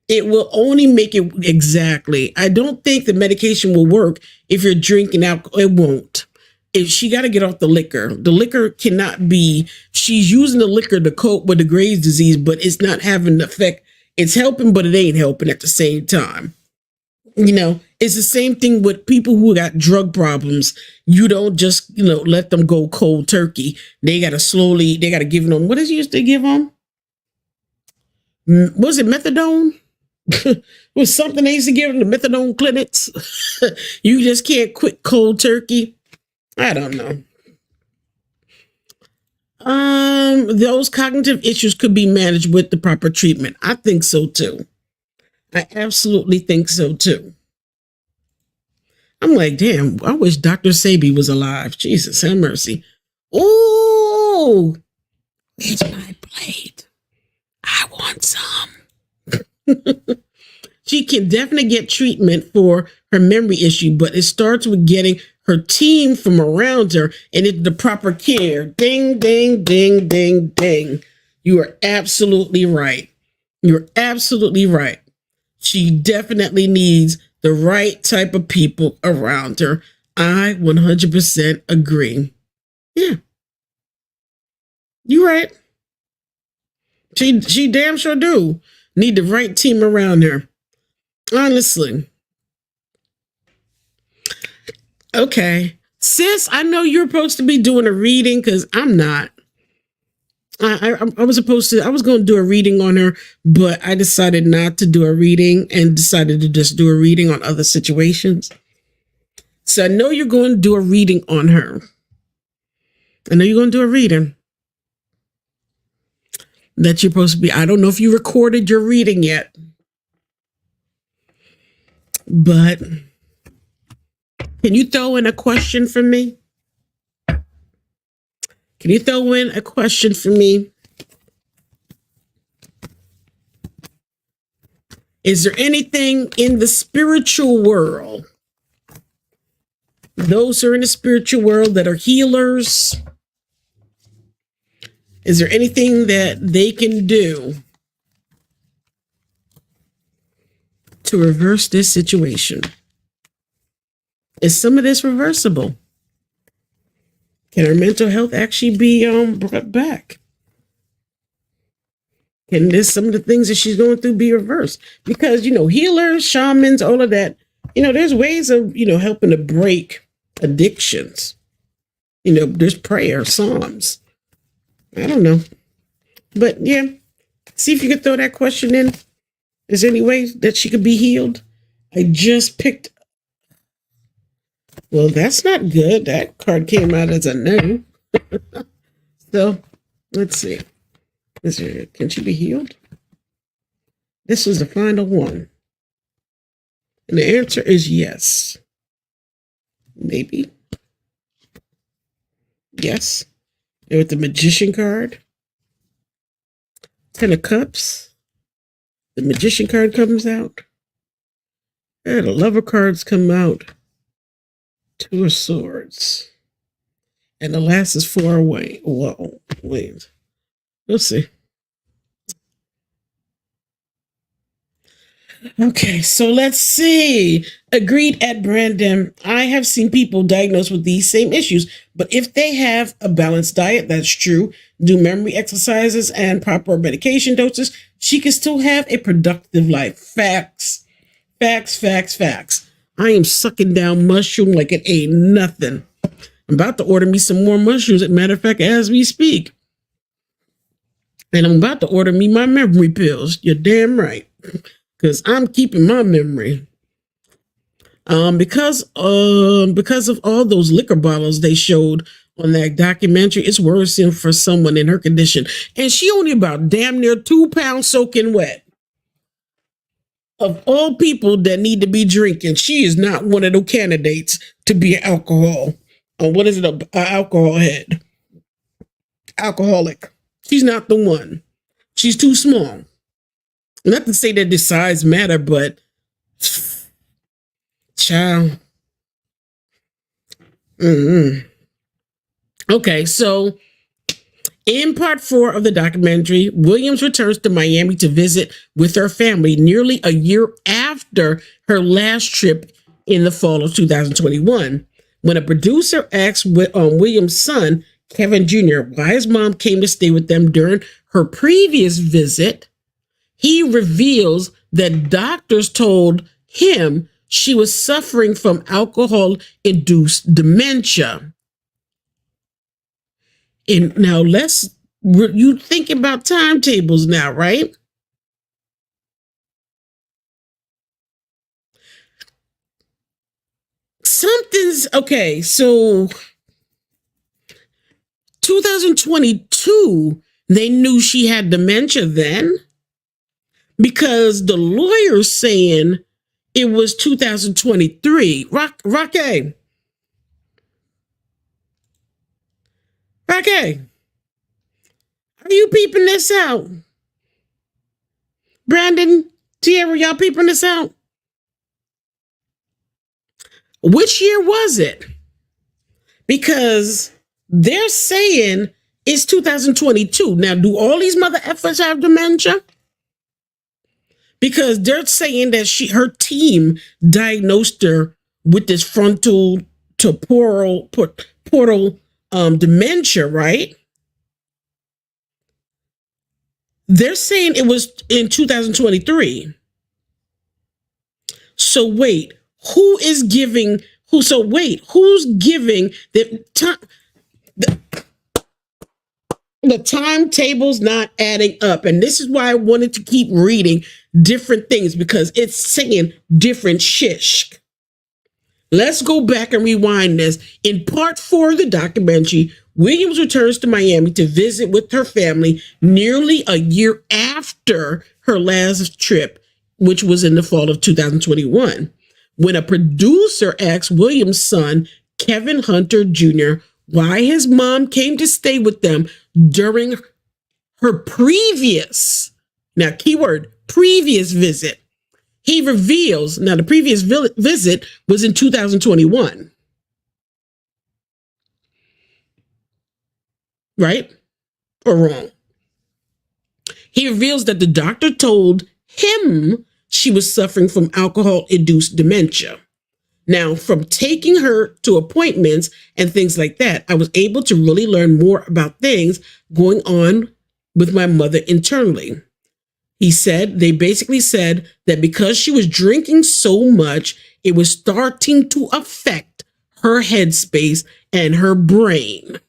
It will only make it, exactly. I don't think the medication will work if you're drinking alcohol. It won't. If she got to get off the liquor cannot be, she's using the liquor to cope with the Graves disease, but it's not having the effect. It's helping, but it ain't helping at the same time. You know, it's the same thing with people who got drug problems. You don't just, let them go cold turkey. They got to give them, what is it used to give them? Was it methadone? Was something they used to give them, the methadone clinics? You just can't quit cold turkey. I don't know. Those cognitive issues could be managed with the proper treatment. I think so too. I absolutely think so too. I'm like, damn, I wish Dr. Sabi was alive. Jesus, have mercy. Oh, it's my plate. I want some. She can definitely get treatment for her memory issue, but it starts with getting her team from around her and it's the proper care. Ding, ding, ding, ding, ding. You are absolutely right. You're absolutely right. She definitely needs the right type of people around her. I 100% agree. Yeah. You're right. She damn sure do need the right team around her. Honestly. Okay. Sis, I know you're supposed to be doing a reading because I'm not. I was going to do a reading on her, but I decided not to do a reading and decided to just do a reading on other situations. So I know you're going to do a reading on her. I know you're going to do a reading that you're supposed to be. I don't know if you recorded your reading yet. But can you throw in a question for me? Can you throw in a question for me? Is there anything in the spiritual world, those who are in the spiritual world that are healers, is there anything that they can do to reverse this situation? Is some of this reversible? Can her mental health actually be brought back? Can this, some of the things that she's going through, be reversed? Because, healers, shamans, all of that, there's ways of, helping to break addictions. There's prayer, psalms. I don't know. But yeah, see if you could throw that question in. Is there any way that she could be healed? I just picked. Well, that's not good. That card came out as a no. So let's see. Can she be healed? This is the final one. And the answer is yes. Maybe. Yes. And with the Magician card, 10 of Cups, the Magician card comes out. And the Lover cards come out. 2 of Swords. And the last is 4 away. Whoa, wait. Let's see. Okay, so let's see. Agreed, Ed Brandon. I have seen people diagnosed with these same issues, but if they have a balanced diet, that's true, do memory exercises and proper medication doses, she can still have a productive life. Facts. Facts, facts, facts. I am sucking down mushroom like it ain't nothing. I'm about to order me some more mushrooms, as a matter of fact, as we speak. And I'm about to order me my memory pills. You're damn right. Because I'm keeping my memory. Because of all those liquor bottles they showed on that documentary, it's worrisome for someone in her condition. And she only about damn near 2 pounds soaking wet. Of all people that need to be drinking, she is not one of the candidates to be an alcohol. Or what is it? An alcohol head. Alcoholic. She's not the one. She's too small. Not to say that the size matter, but child. Okay, so in part 4 of the documentary, Williams returns to Miami to visit with her family nearly a year after her last trip in the fall of 2021. When a producer asked Williams' son, Kevin Jr., why his mom came to stay with them during her previous visit, he reveals that doctors told him she was suffering from alcohol-induced dementia. And now you think about timetables now, right? Okay, so 2022, they knew she had dementia then? Because the lawyer's saying it was 2023. Rocky, are you peeping this out? Brandon, Tierra, y'all peeping this out? Which year was it? Because they're saying it's 2022. Now, do all these mother effers have dementia? Because they're saying that her team diagnosed her with this frontotemporal dementia, right? They're saying it was in 2023. So wait, who's giving the time? The timetable's not adding up. And this is why I wanted to keep reading different things, because it's saying different shish. Let's go back and rewind this. In part 4 of the documentary, Williams returns to Miami to visit with her family nearly a year after her last trip, which was in the fall of 2021. when a producer asked Williams' son, Kevin Hunter Jr., why his mom came to stay with them during her previous, now keyword, previous visit. He reveals, now the previous visit was in 2021. Right? Or wrong? He reveals that the doctor told him she was suffering from alcohol-induced dementia. Now, from taking her to appointments and things like that, I was able to really learn more about things going on with my mother internally. He said, they basically said that because she was drinking so much, it was starting to affect her headspace and her brain.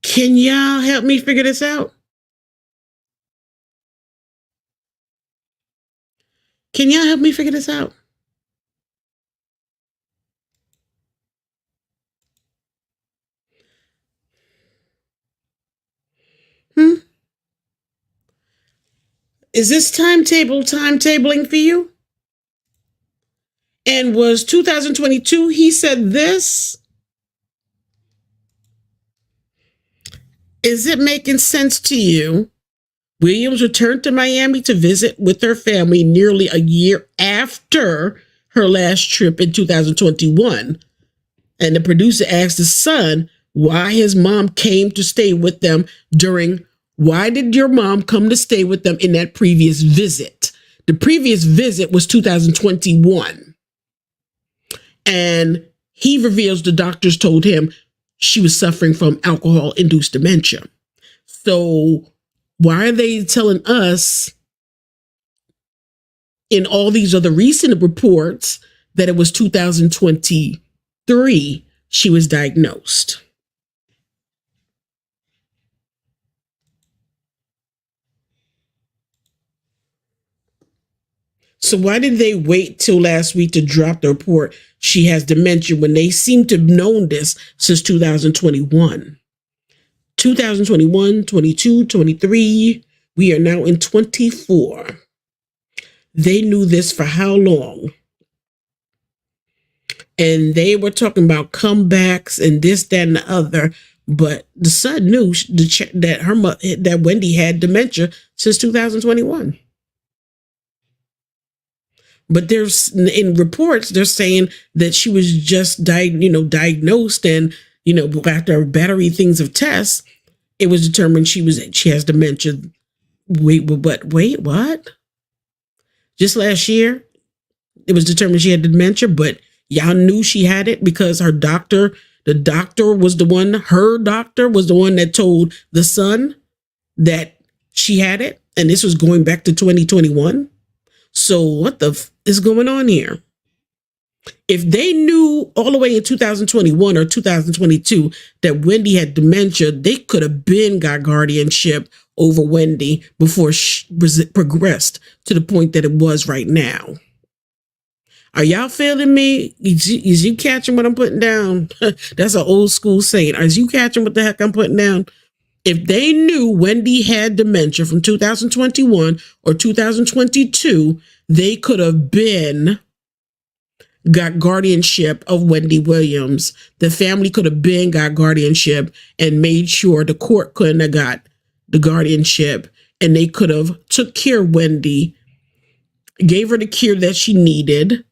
Can y'all help me figure this out? Can y'all help me figure this out? Is this timetabling for you? And was 2022, he said this? Is it making sense to you? Williams returned to Miami to visit with her family nearly a year after her last trip in 2021. And the producer asked his son why his mom came to stay with them why did your mom come to stay with them in that previous visit? The previous visit was 2021. And he reveals the doctors told him she was suffering from alcohol-induced dementia. So why are they telling us in all these other recent reports that it was 2023 she was diagnosed? So why did they wait till last week to drop the report she has dementia when they seem to have known this since 2021? 2021, 22, 23, we are now in 24. They knew this for how long? And they were talking about comebacks and this, that, and the other. But the son knew that Wendy had dementia since 2021. But there's in reports, they're saying that she was just diagnosed and, after a battery things of tests, it was determined she has dementia. Wait, what? Just last year, it was determined she had dementia, but y'all knew she had it because her doctor was the one that told the son that she had it. And this was going back to 2021. So what is going on here? If they knew all the way in 2021 or 2022 that Wendy had dementia, they could have got guardianship over Wendy before she progressed to the point that it was right now. Are y'all feeling me? Is you catching what I'm putting down? That's an old school saying. Is you catching what the heck I'm putting down? If they knew Wendy had dementia from 2021 or 2022, they could have got guardianship of Wendy Williams. The family could have got guardianship and made sure the court couldn't have got the guardianship, and they could have took care of Wendy, gave her the care that she needed,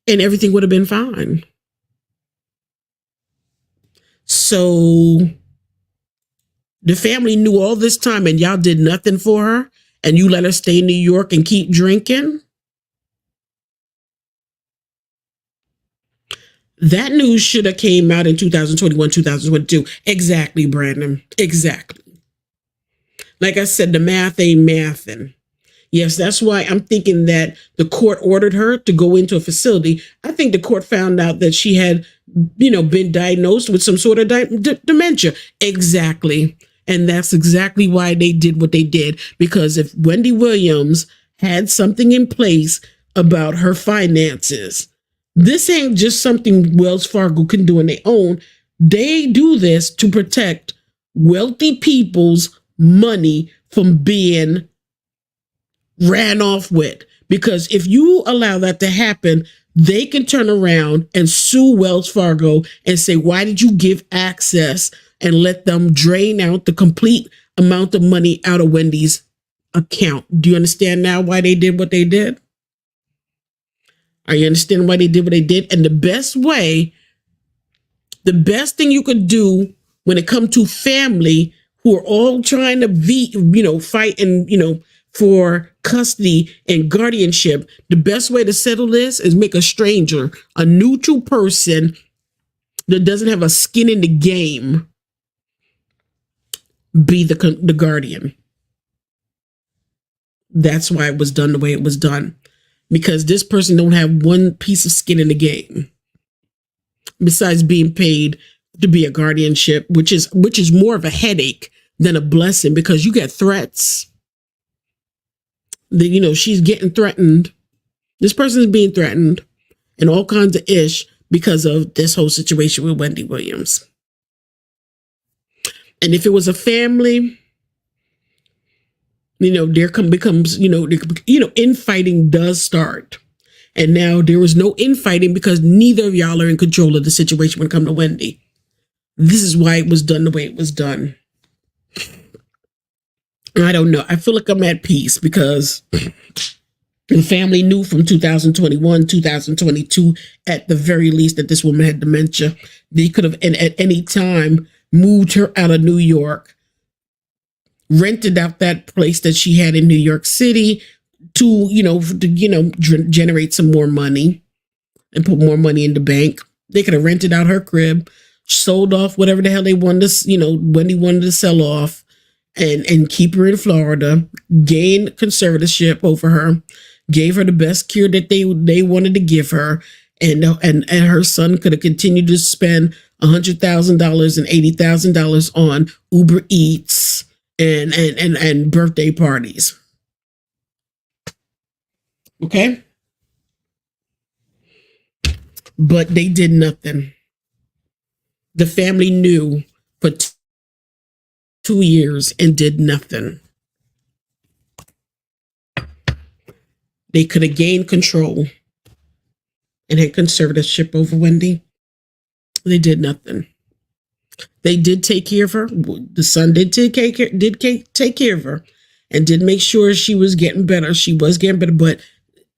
and everything would have been fine. So the family knew all this time and y'all did nothing for her, and you let her stay in New York and keep drinking? That news should have came out in 2021, 2022. Exactly, Brandon. Exactly. Like I said, the math ain't mathin'. Yes, that's why I'm thinking that the court ordered her to go into a facility. I think the court found out that she had, been diagnosed with some sort of dementia. Exactly. And that's exactly why they did what they did. Because if Wendy Williams had something in place about her finances, This ain't just something Wells Fargo can do on their own. They do this to protect wealthy people's money from being ran off with. Because if you allow that to happen, they can turn around and sue Wells Fargo and say, why did you give access, and let them drain out the complete amount of money out of Wendy's account. Do you understand now why they did what they did? Are you understanding why they did what they did? And the best thing you could do when it comes to family who are all trying to fight and, for custody and guardianship, the best way to settle this is make a stranger, a neutral person that doesn't have a skin in the game, be the guardian. That's why it was done the way it was done, because this person don't have one piece of skin in the game besides being paid to be a guardianship, which is more of a headache than a blessing, because you get threats. She's getting threatened. This person is being threatened and all kinds of ish because of this whole situation with Wendy Williams. And if it was a family, becomes infighting does start. And now there is no infighting because neither of y'all are in control of the situation when it comes to Wendy. This is why it was done the way it was done. I don't know. I feel like I'm at peace because the family knew from 2021, 2022, at the very least, that this woman had dementia. They could have, and at any time, moved her out of New York, rented out that place that she had in New York City to generate some more money and put more money in the bank. They could have rented out her crib, sold off whatever the hell they wanted to, Wendy wanted to sell off, and keep her in Florida, gain conservatorship over her, gave her the best cure that they wanted to give her, and her son could have continued to spend $100,000 and $80,000 on Uber Eats and birthday parties. Okay? But they did nothing. The family knew for 2 years and did nothing. They could have gained control and had conservatorship over Wendy. They did nothing. They did take care of her. The son did take care of her and did make sure she was getting better. She was getting better, but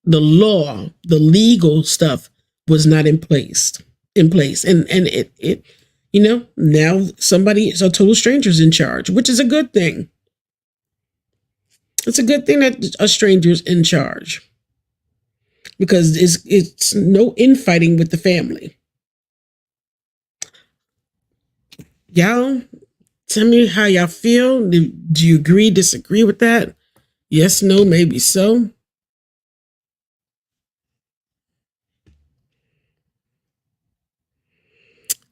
the law, the legal stuff was not in place. And it now somebody is a total stranger's in charge, which is a good thing. It's a good thing that a stranger's in charge, because it's no infighting with the family. Y'all, tell me how y'all feel. Do you agree, disagree with that? Yes, no, maybe so.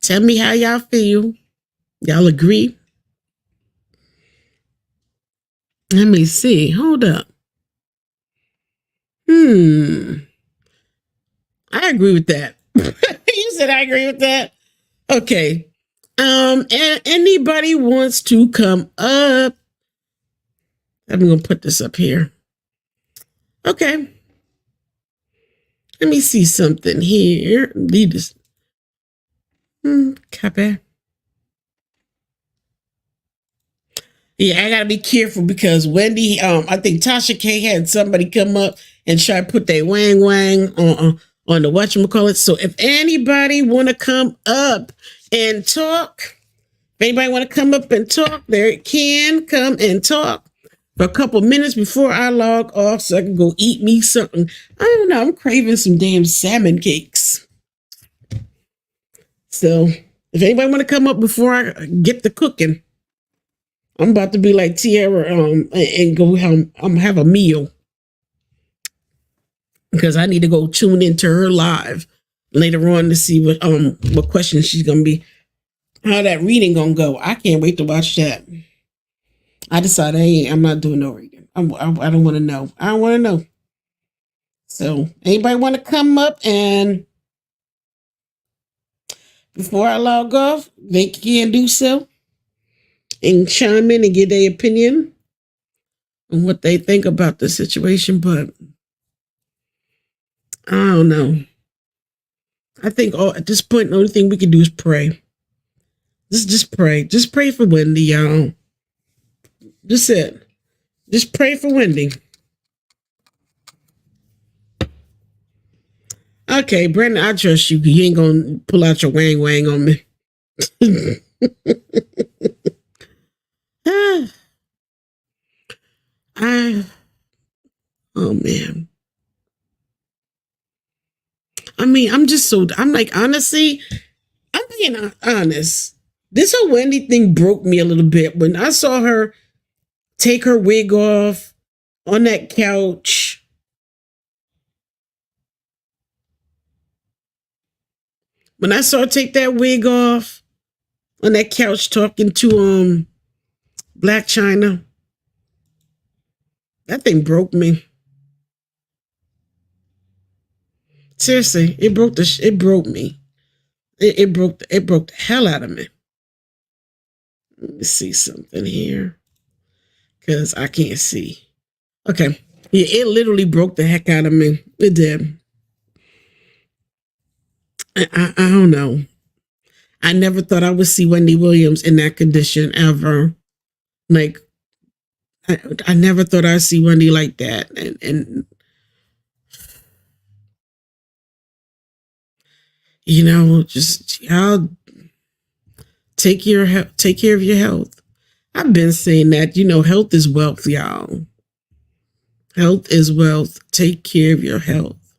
Tell me how y'all feel. Y'all agree? Let me see. Hold up. I agree with that. You said I agree with that? Okay. And anybody wants to come up? I'm going to put this up here. Okay. Let me see something here. Lead this. Copy. Yeah, I gotta be careful because Wendy, I think Tasha K had somebody come up and try to put their wang on the whatchamacallit. So if anybody want to come up and talk, they can come and talk for a couple minutes before I log off so I can go eat me something. I don't know, I'm craving some damn salmon cakes. So if anybody want to come up before I get the cooking, I'm about to be like Tierra and go have a meal, because I need to go tune into her live later on to see what questions she's gonna be, how that reading gonna go. I can't wait to watch that. I decided I'm not doing no reading. I don't want to know. I don't want to know. So anybody want to come up and Before I log off, they can do so and chime in and give their opinion on what they think about the situation. But I don't know. I think at this point, the only thing we can do is pray. Just pray. Just pray for Wendy, y'all. Just it. Just pray for Wendy. Okay, Brandon, I trust you. You ain't gonna pull out your wang wang on me. Oh man. I mean, I'm like, honestly, I'm being honest. This whole Wendy thing broke me a little bit when I saw her take her wig off on that couch. When I saw her take that wig off on that couch talking to Black China, that thing broke me. Seriously, it broke me. It broke the hell out of me. Let me see something here, because I can't see. Okay, yeah, it literally broke the heck out of me. It did. I don't know. I never thought I would see Wendy Williams in that condition ever. Like, I never thought I'd see Wendy like that, and you know, just y'all take care of your health. I've been saying that, you know, health is wealth, y'all. Health is wealth. Take care of your health.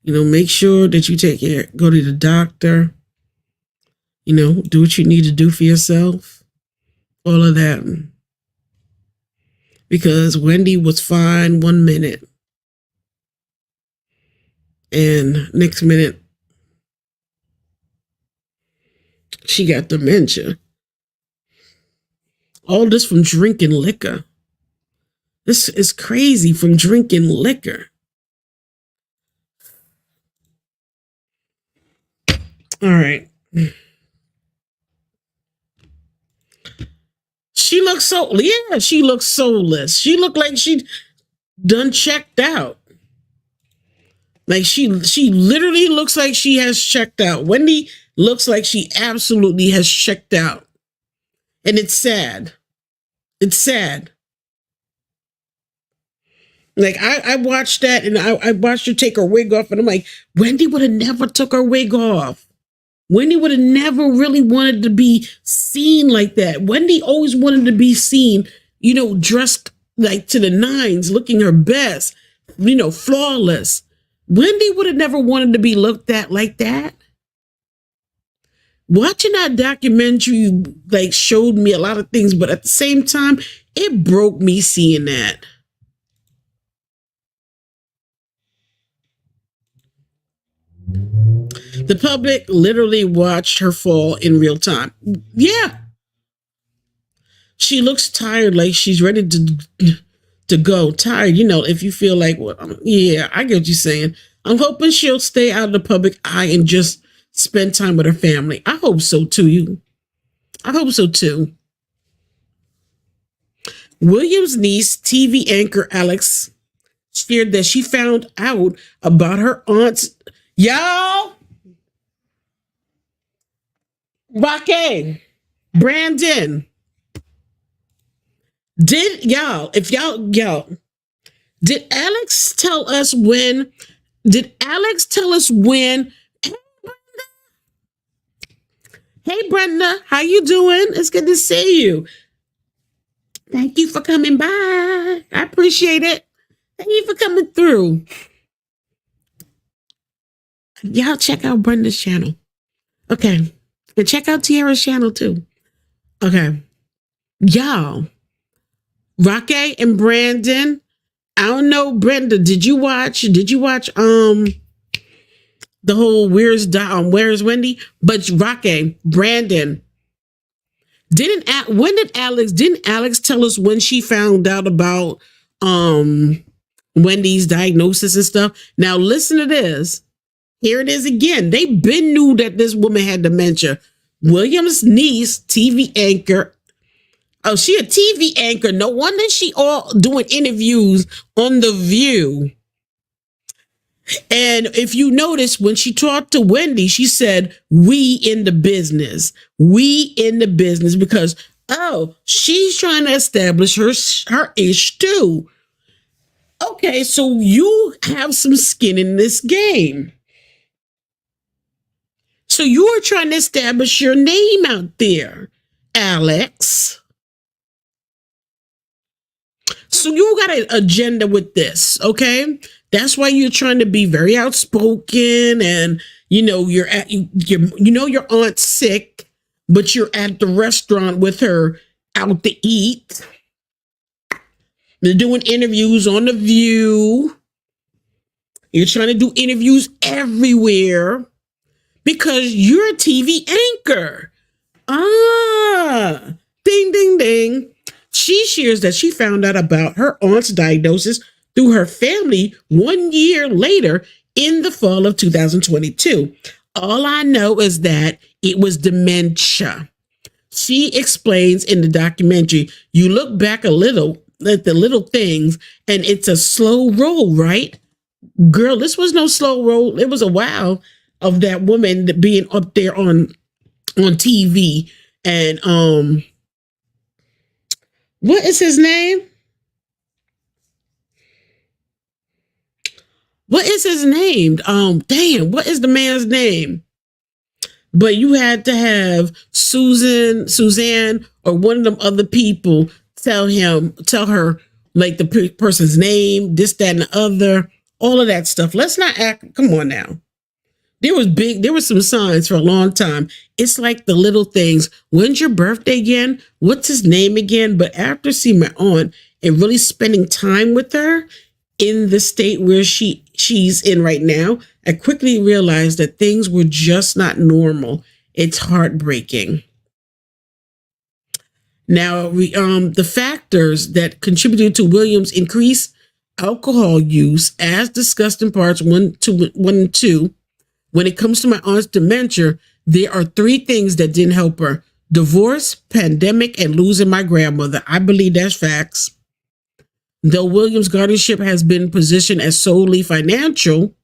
You know, make sure that you take care. Go to the doctor. You know, do what you need to do for yourself. All of that. Because Wendy was fine 1 minute, and next minute she got dementia. All this from drinking liquor. This is crazy, from drinking liquor. All right. She looks she looks soulless. She looked like she done checked out. Like she literally looks like she has checked out. Wendy looks like she absolutely has checked out. And it's sad. It's sad. Like I watched that, and I watched her take her wig off, and I'm like, Wendy would have never took her wig off. Wendy would have never really wanted to be seen like that. Wendy always wanted to be seen, you know, dressed like to the nines, looking her best, you know, flawless. Wendy would have never wanted to be looked at like that. Watching that documentary like showed me a lot of things, but at the same time, it broke me seeing that. The public literally watched her fall in real time. Yeah. She looks tired, like she's ready to go. Tired, you know, if you feel like, well, yeah, I get what you're saying. I'm hoping she'll stay out of the public eye and just spend time with her family. I hope so too. I hope so too. Williams' niece, TV anchor Alex, shared that she found out about her aunt's. Y'all, Rocky, Brandon, did Alex tell us when? Did Alex tell us when? Hey, Brenda, how you doing? It's good to see you. Thank you for coming by. I appreciate it. Thank you for coming through. Y'all check out Brenda's channel. Okay. And check out Tiara's channel too. Okay. Y'all, Rocky and Brandon, I don't know, Brenda, did you watch the whole Where's Wendy? But Rocky, Brandon, didn't Alex tell us when she found out about Wendy's diagnosis and stuff? Now listen to this. Here it is again. They been knew that this woman had dementia. Williams' niece, TV anchor. Oh, she a TV anchor. No wonder she all doing interviews on The View. And if you notice, when she talked to Wendy, she said, we in the business. We in the business because, oh, she's trying to establish her ish too. Okay, so you have some skin in this game. So you are trying to establish your name out there, Alex. So you got an agenda with this, okay? That's why you're trying to be very outspoken, and you're your aunt's sick, but you're at the restaurant with her out to eat. They're doing interviews on The View. You're trying to do interviews everywhere because you're a TV anchor. Ah, ding, ding, ding. She shares that she found out about her aunt's diagnosis through her family 1 year later in the fall of 2022. All I know is that it was dementia. She explains in the documentary, you look back a little at the little things and it's a slow roll, right? Girl, this was no slow roll. It was a while of that woman being up there on TV. And what is his name? What is his name? Damn, what is the man's name? But you had to have Suzanne, or one of them other people tell her like the person's name, this, that, and the other, all of that stuff. Let's not act. Come on now. There was some signs for a long time. It's like the little things. When's your birthday again? What's his name again? But after seeing my aunt and really spending time with her in the state where she's in right now, I quickly realized that things were just not normal. It's heartbreaking. Now, the factors that contributed to Williams' increased alcohol use, as discussed in parts 1 and 2, when it comes to my aunt's dementia, there are 3 things that didn't help her: divorce, pandemic, and losing my grandmother. I believe that's facts. Though Williams' guardianship has been positioned as solely financial,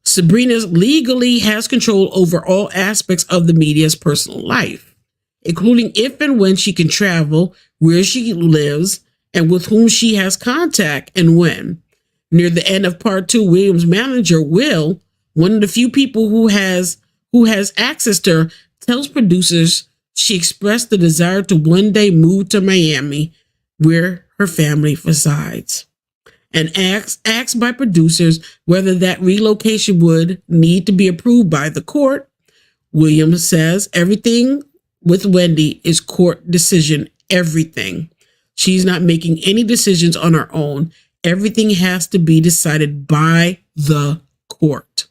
Sabrina legally has control over all aspects of the media's personal life, including if and when she can travel, where she lives, and with whom she has contact and when. Near the end of part 2, Williams' manager, Will, one of the few people who has access to her, tells producers she expressed the desire to one day move to Miami, where her family resides, and asked by producers whether that relocation would need to be approved by the court. Williams says everything with Wendy is court decision, everything. She's not making any decisions on her own. Everything has to be decided by the court.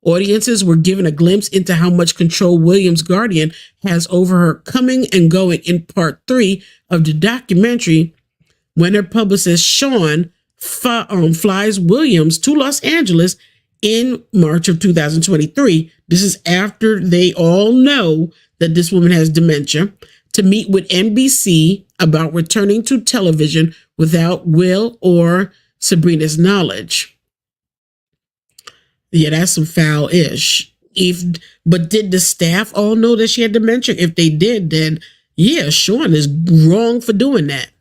Audiences were given a glimpse into how much control Williams' guardian has over her coming and going in part 3 of the documentary, when her publicist Sean flies Williams to Los Angeles in March of 2023. This is after they all know that this woman has dementia, to meet with NBC about returning to television without Will or Sabrina's knowledge. Yeah, that's some foul-ish. But did the staff all know that she had dementia? If they did, then yeah, Sean is wrong for doing that.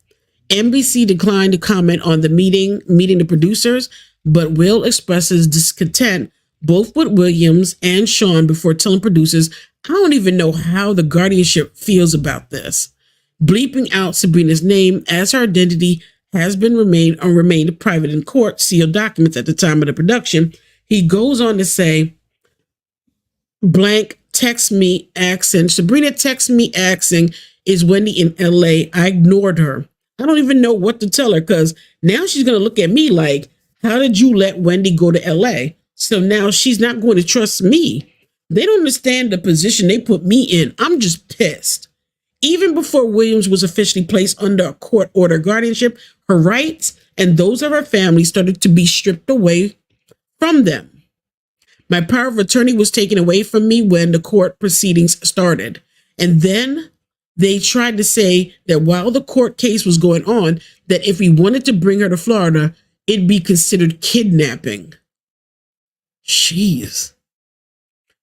NBC declined to comment on the meeting the producers, but Will expresses discontent both with Williams and Sean before telling producers, I don't even know how the guardianship feels about this. Bleeping out Sabrina's name, as her identity has been remained private in court, sealed documents at the time of the production. He goes on to say, blank, text me asking, Sabrina texts me asking, is Wendy in LA? I ignored her. I don't even know what to tell her, because now she's going to look at me like, how did you let Wendy go to LA? So now she's not going to trust me. They don't understand the position they put me in. I'm just pissed. Even before Williams was officially placed under a court order guardianship, her rights and those of her family started to be stripped away from them. My power of attorney was taken away from me when the court proceedings started. And then they tried to say that while the court case was going on, that if we wanted to bring her to Florida, it'd be considered kidnapping. Jeez.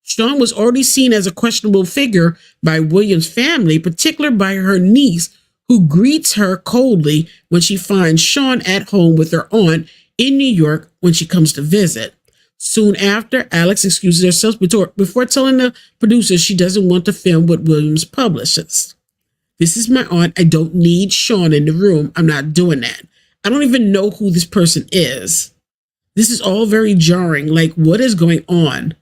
Sean was already seen as a questionable figure by Williams' family, particularly by her niece, who greets her coldly when she finds Sean at home with her aunt in New York when she comes to visit. Soon after, Alex excuses herself before telling the producers she doesn't want to film what Williams publishes. This is my aunt. I don't need Sean in the room. I'm not doing that. I don't even know who this person is. This is all very jarring. Like, what is going on?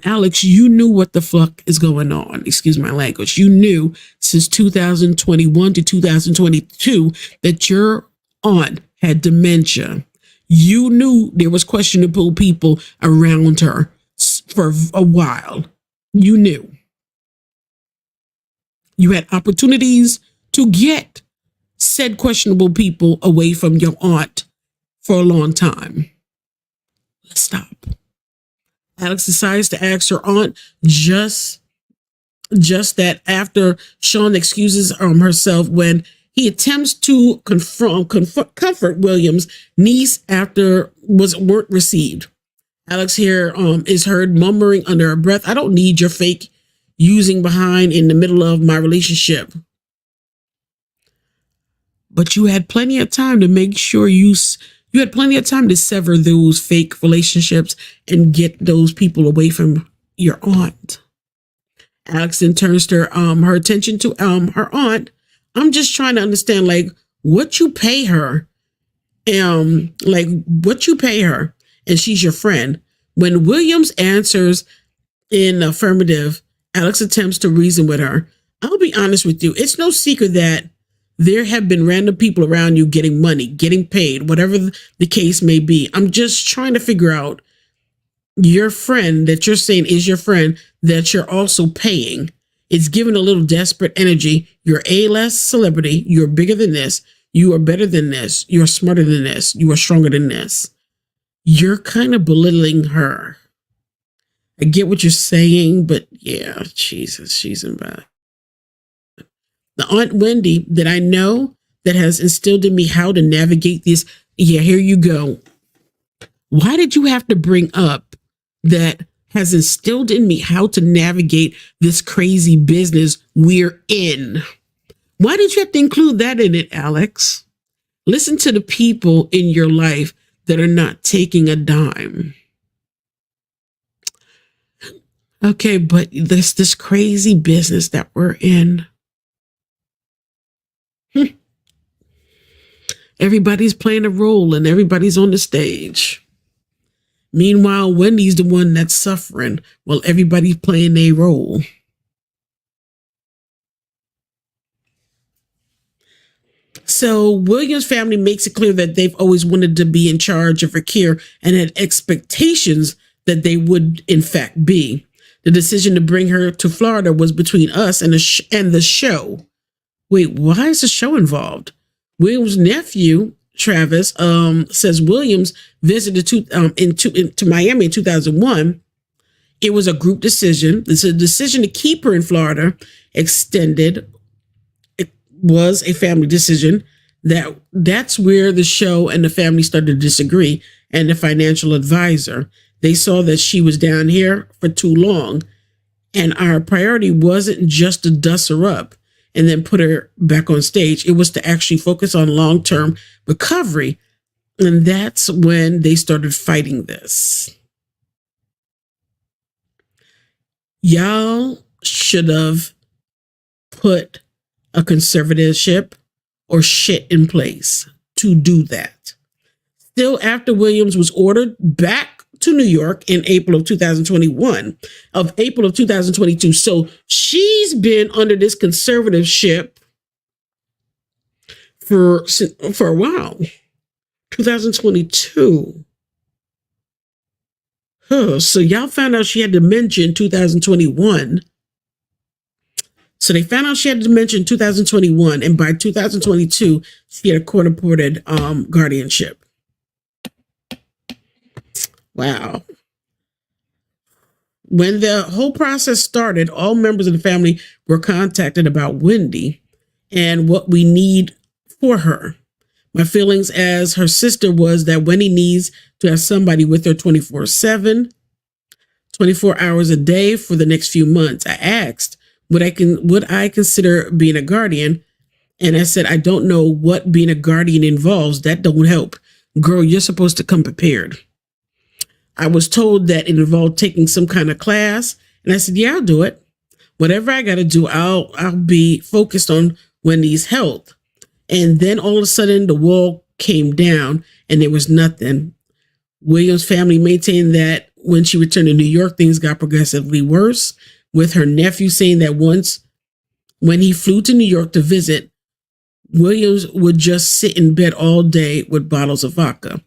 Alex, you knew what the fuck is going on. Excuse my language. You knew since 2021 to 2022 that your aunt had dementia. You knew there was questionable people around her for a while. You knew. You had opportunities to get said questionable people away from your aunt for a long time. Let's stop. Alex decides to ask her aunt just that after Sean excuses herself when he attempts to comfort Williams' niece after weren't received. Alex here is heard murmuring under her breath, "I don't need your fake using behind in the middle of my relationship." But you had plenty of time to make sure you had plenty of time to sever those fake relationships and get those people away from your aunt. Alex then turns to her attention to her aunt. I'm just trying to understand, like, what you pay her, what you pay her, and she's your friend. When Williams answers in affirmative, Alex attempts to reason with her. I'll be honest with you. It's no secret that there have been random people around you getting money, getting paid, whatever the case may be. I'm just trying to figure out your friend that you're saying is your friend that you're also paying. It's given a little desperate energy. You're A-list celebrity. You're bigger than this. You are better than this. You're smarter than this. You are stronger than this. You're kind of belittling her. I get what you're saying, but yeah, Jesus, she's in bad. The Aunt Wendy that I know that has instilled in me how to navigate this. Yeah, here you go. Why did you have to bring up that has instilled in me how to navigate this crazy business we're in? Why did you have to include that in it, Alex? Listen to the people in your life that are not taking a dime. Okay, but this crazy business that we're in. Everybody's playing a role and everybody's on the stage. Meanwhile, Wendy's the one that's suffering while everybody's playing their role. So Williams' family makes it clear that they've always wanted to be in charge of her care and had expectations that they would, in fact, be. The decision to bring her to Florida was between us and the show. Wait, why is the show involved? Williams' nephew, Travis, says Williams visited to Miami in 2001. It was a group decision. It's a decision to keep her in Florida extended. It was a family decision. That's where the show and the family started to disagree. And the financial advisor, they saw that she was down here for too long. And our priority wasn't just to dust her up and then put her back on stage. It was to actually focus on long-term recovery. And that's when they started fighting this. Y'all should have put a conservatorship or shit in place to do that. Still, after Williams was ordered back to New York in April of 2022. So she's been under this conservatorship for a while. 2022. So y'all found out she had dementia in 2021. So they found out she had dementia in 2021, and by 2022, she had a court-appointed guardianship. Wow. When the whole process started, all members of the family were contacted about Wendy and what we need for her. My feelings as her sister was that Wendy needs to have somebody with her 24/7, 24 hours a day for the next few months. I asked, would I consider being a guardian? And I said, I don't know what being a guardian involves. That don't help. Girl, you're supposed to come prepared. I was told that it involved taking some kind of class. And I said, yeah, I'll do it. Whatever I got to do, I'll be focused on Wendy's health. And then all of a sudden the wall came down and there was nothing. Williams' family maintained that when she returned to New York, things got progressively worse, with her nephew saying that once when he flew to New York to visit, Williams would just sit in bed all day with bottles of vodka.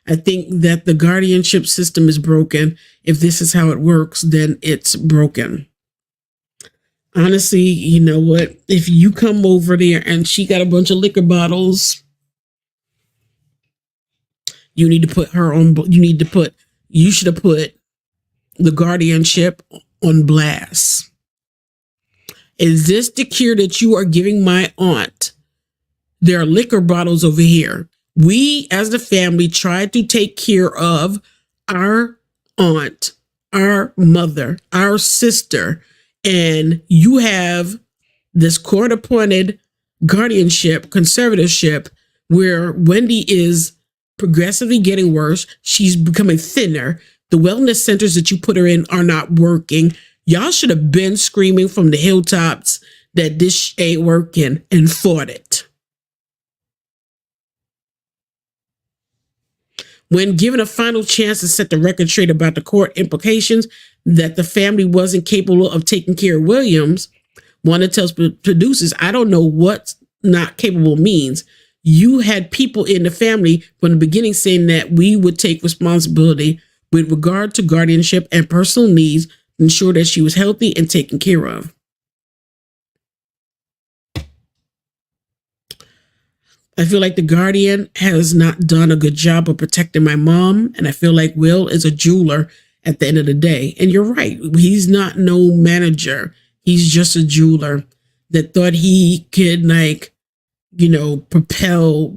I think that the guardianship system is broken. If this is how it works, then it's broken. Honestly, you know what? If you come over there and she got a bunch of liquor bottles, you need to put her on. You should have put the guardianship on blast. Is this the cure that you are giving my aunt? There are liquor bottles over here. We, as the family, tried to take care of our aunt, our mother, our sister, and you have this court-appointed guardianship, conservatorship, where Wendy is progressively getting worse. She's becoming thinner. The wellness centers that you put her in are not working. Y'all should have been screaming from the hilltops that this ain't working and fought it. When given a final chance to set the record straight about the court implications that the family wasn't capable of taking care of Williams, Wanda tells producers, I don't know what not capable means. You had people in the family from the beginning saying that we would take responsibility with regard to guardianship and personal needs to ensure that she was healthy and taken care of. I feel like the guardian has not done a good job of protecting my mom, and I feel like Will is a jeweler at the end of the day. And you're right. He's not no manager. He's just a jeweler that thought he could, like, you know,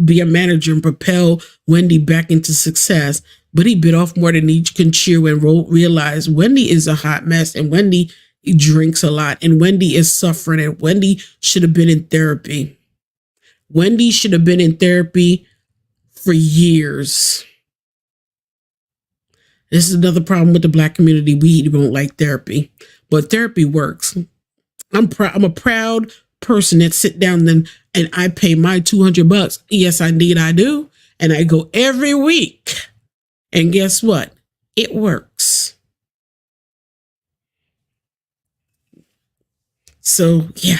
be a manager and propel Wendy back into success. But he bit off more than he can chew and realized Wendy is a hot mess, and Wendy drinks a lot, and Wendy is suffering, and Wendy should have been in therapy. Wendy should have been in therapy for years. This is another problem with the Black community. We don't like therapy, but therapy works. I'm a proud person that sit down and I pay my $200. Yes, I do. And I go every week. And guess what? It works. So, yeah.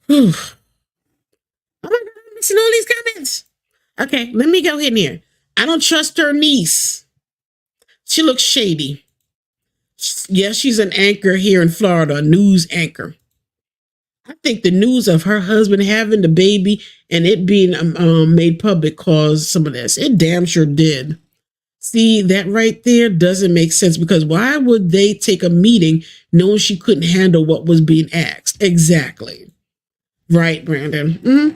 Whew. Oh my God, I'm missing all these comments. Okay, let me go in here. I don't trust her niece. She looks shady. Yes, she's an anchor here in Florida, a news anchor. I think the news of her husband having the baby and it being made public caused some of this. It damn sure did. See, that right there doesn't make sense, because why would they take a meeting knowing she couldn't handle what was being asked? Exactly. Right, Brandon. Mm-hmm.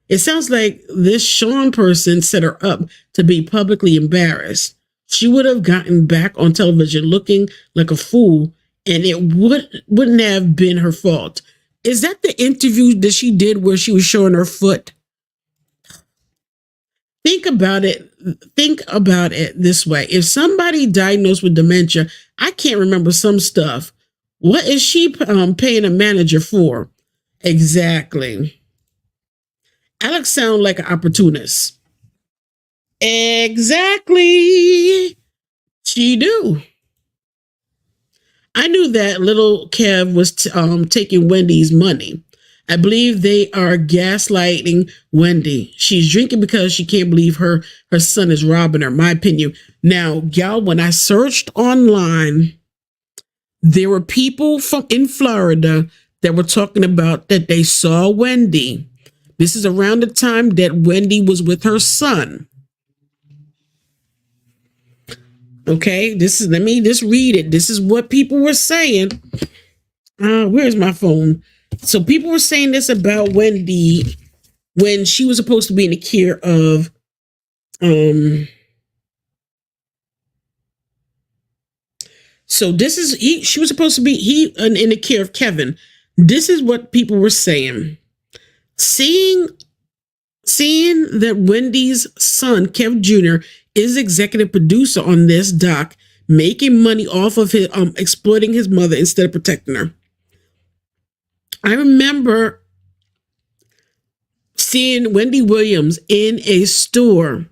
It sounds like this Sean person set her up to be publicly embarrassed. She would have gotten back on television looking like a fool, and it wouldn't have been her fault. Is that the interview that she did where she was showing her foot? Think about it this way. If somebody diagnosed with dementia, I can't remember some stuff. What is she paying a manager for? Exactly. Alex sounds like an opportunist. Exactly. She do. I knew that little Kev was taking Wendy's money. I believe they are gaslighting Wendy. She's drinking because she can't believe her son is robbing her, my opinion. Now, y'all, when I searched online, there were people in Florida that were talking about that they saw Wendy This is around the time that Wendy was with her son. Okay, let me just read it. This is what people were saying. Where's my phone? So people were saying this about Wendy when she was supposed to be in the care of so this is she was supposed to be in the care of Kevin. This is what people were saying. Seeing that Wendy's son, Kev Jr., is executive producer on this doc, making money off of his exploiting his mother instead of protecting her. I remember seeing Wendy Williams in a store,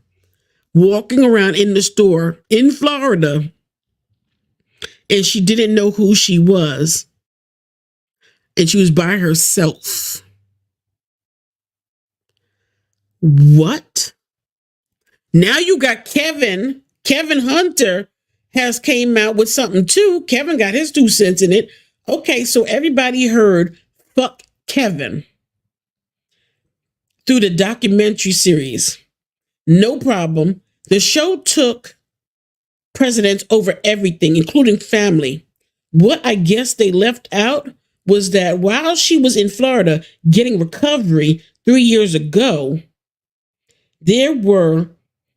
walking around in the store in Florida, and she didn't know who she was, and she was by herself. What? Now you got Kevin Hunter has came out with something too. Kevin got his 2 cents in it. Okay, so everybody heard fuck Kevin through the documentary series. No problem. The show took precedence over everything, including family. What I guess they left out was that while she was in Florida getting recovery 3 years ago, there were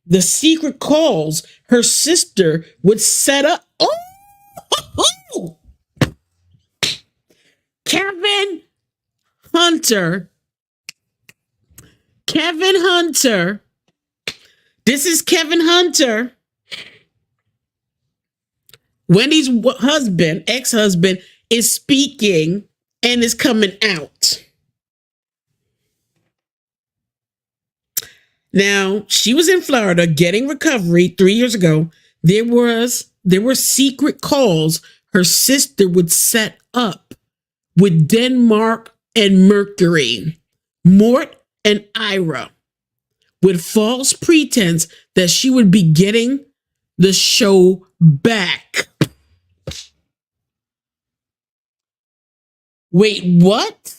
the secret calls her sister would set up. Oh! Kevin Hunter. This is Kevin Hunter. Wendy's husband, ex-husband, is speaking and is coming out. Now, she was in Florida getting recovery 3 years ago. There were secret calls her sister would set up with Denmark and Mercury, Mort and Ira, with false pretense that she would be getting the show back. Wait, what?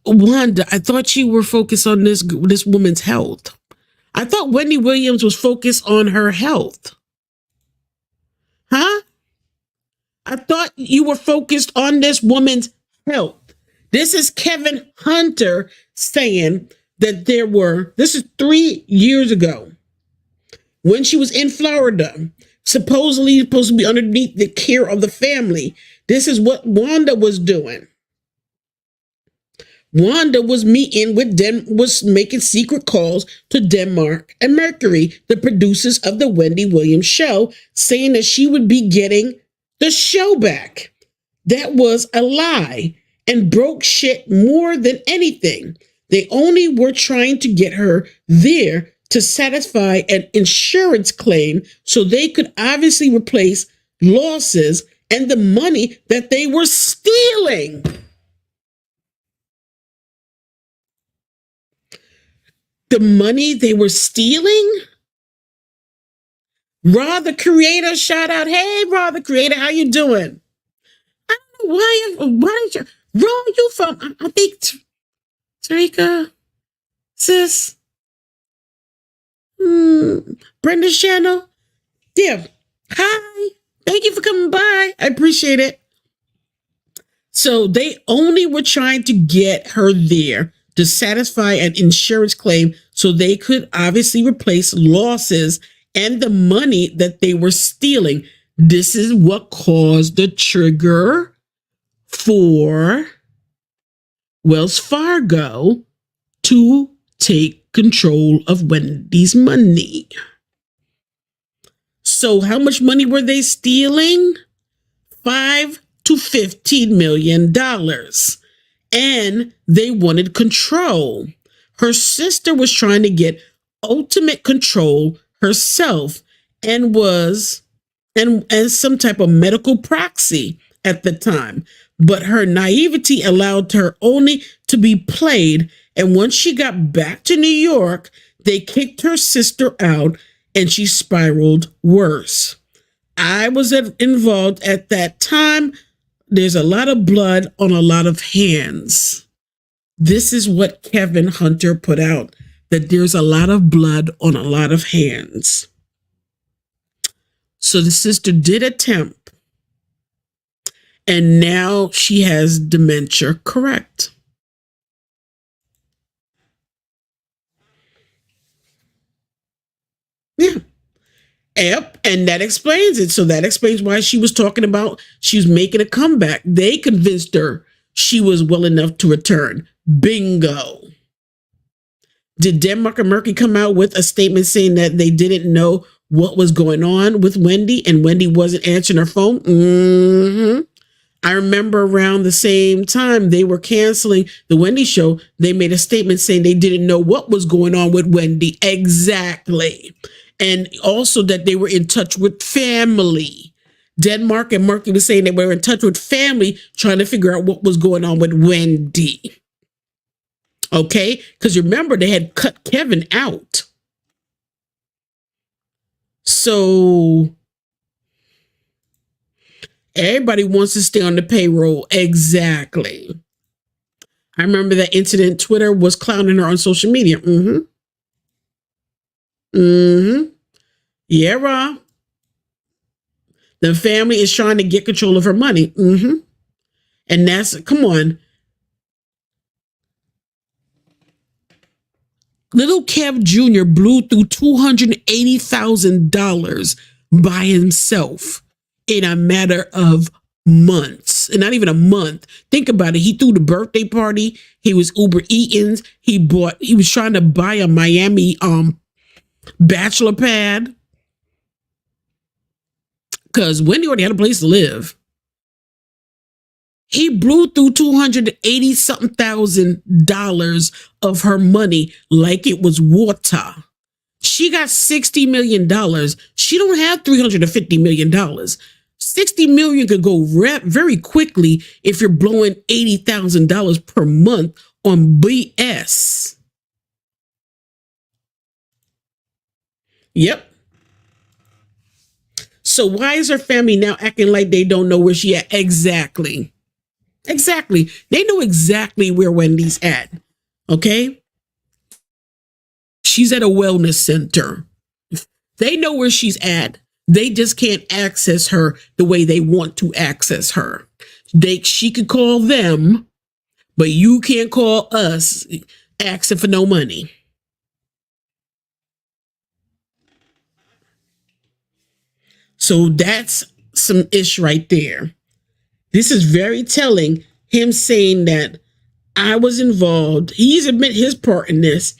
Wanda, I thought you were focused on this woman's health. I thought Wendy Williams was focused on her health. Huh? I thought you were focused on this woman's health. This is Kevin Hunter saying that this is 3 years ago, when she was in Florida, supposedly supposed to be underneath the care of the family. This is what Wanda was doing. Wanda was was making secret calls to Denmark and Mercury, the producers of the Wendy Williams show, saying that she would be getting the show back. That was a lie and broke shit more than anything. They only were trying to get her there to satisfy an insurance claim so they could obviously replace losses and the money that they were stealing. The money they were stealing? Raw the Creator, shout out. Hey, Raw the Creator, how you doing? I don't know why did you, Raw, you from, I think, Tarika, sis, Brenda's channel. Yeah, hi, thank you for coming by. I appreciate it. So they only were trying to get her there to satisfy an insurance claim so they could obviously replace losses and the money that they were stealing. This is what caused the trigger for Wells Fargo to take control of Wendy's money. So how much money were they stealing? $5 to $15 million. And they wanted control. Her sister was trying to get ultimate control herself and was some type of medical proxy at the time. But her naivety allowed her only to be played. And once she got back to New York, they kicked her sister out and she spiraled worse. I was involved at that time. There's a lot of blood on a lot of hands. This is what Kevin Hunter put out, that there's a lot of blood on a lot of hands. So the sister did attempt, and now she has dementia, correct? Yeah. Yep, and that explains it. So that explains why she was talking about she was making a comeback. They convinced her she was well enough to return. Bingo. Did Denmark and Merky come out with a statement saying that they didn't know what was going on with Wendy and Wendy wasn't answering her phone? Mm-hmm. I remember around the same time they were canceling the Wendy show, they made a statement saying they didn't know what was going on with Wendy. Exactly. And also that they were in touch with family. Denmark and Merky was saying they were in touch with family trying to figure out what was going on with Wendy. Okay? Because remember, they had cut Kevin out. So everybody wants to stay on the payroll. Exactly. I remember that incident. Twitter was clowning her on social media. Mm-hmm. Mm-hmm. Yeah, Ra. The family is trying to get control of her money. Mm-hmm. And that's, come on. Little Kev Jr. blew through $280,000 by himself in a matter of months, and not even a month. Think about it. He threw the birthday party. He was Uber Eatings. He was trying to buy a Miami bachelor pad because Wendy already had a place to live. He blew through $280,000 of her money like it was water. She got $60 million. She don't have $350 million. $60 million could go very quickly if you're blowing $80,000 per month on BS. Yep. So why is her family now acting like they don't know where she at? Exactly. Exactly. They know exactly where Wendy's at. Okay? She's at a wellness center. They know where she's at. They just can't access her the way they want to access her. She could call them, but you can't call us asking for no money. So that's some ish right there. This is very telling, him saying that I was involved. He's admit his part in this.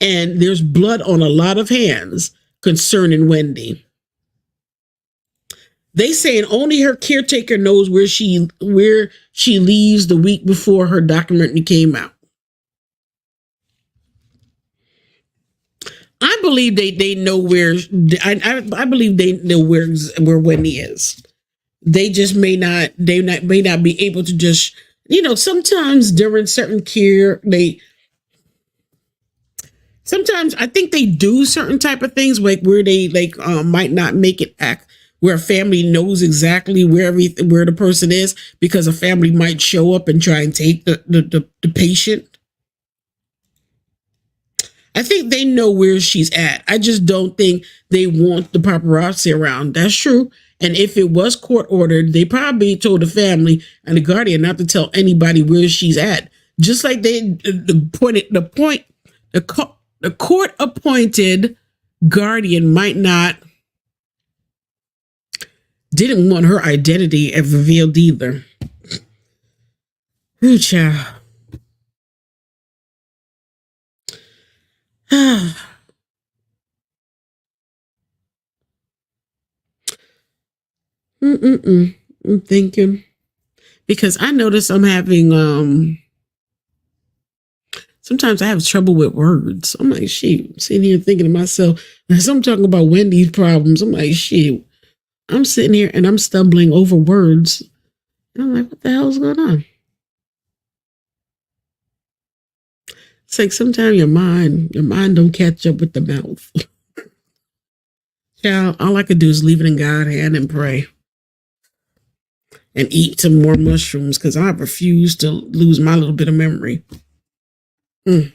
And there's blood on a lot of hands concerning Wendy. They saying only her caretaker knows where she leaves the week before her documentary came out. I believe they know where. I believe they know where Wendy is. They just may not be able to just, sometimes during certain care, sometimes I think they do certain type of things like where they might not make it act where a family knows exactly where the person is, because a family might show up and try and take the patient. I think they know where she's at. I just don't think they want the paparazzi around. That's true. And if it was court ordered, they probably told the family and the guardian not to tell anybody where she's at. Just like the court appointed guardian didn't want her identity revealed either. Ooh, child. I'm thinking, because I notice I'm having sometimes I have trouble with words. I'm like, shit, sitting here thinking to myself, as I'm talking about Wendy's problems, I'm like, shit, I'm sitting here and I'm stumbling over words. And I'm like, what the hell's going on? It's like sometimes your mind don't catch up with the mouth. Child, all I could do is leave it in God's hand and pray and eat some more mushrooms because I refuse to lose my little bit of memory. When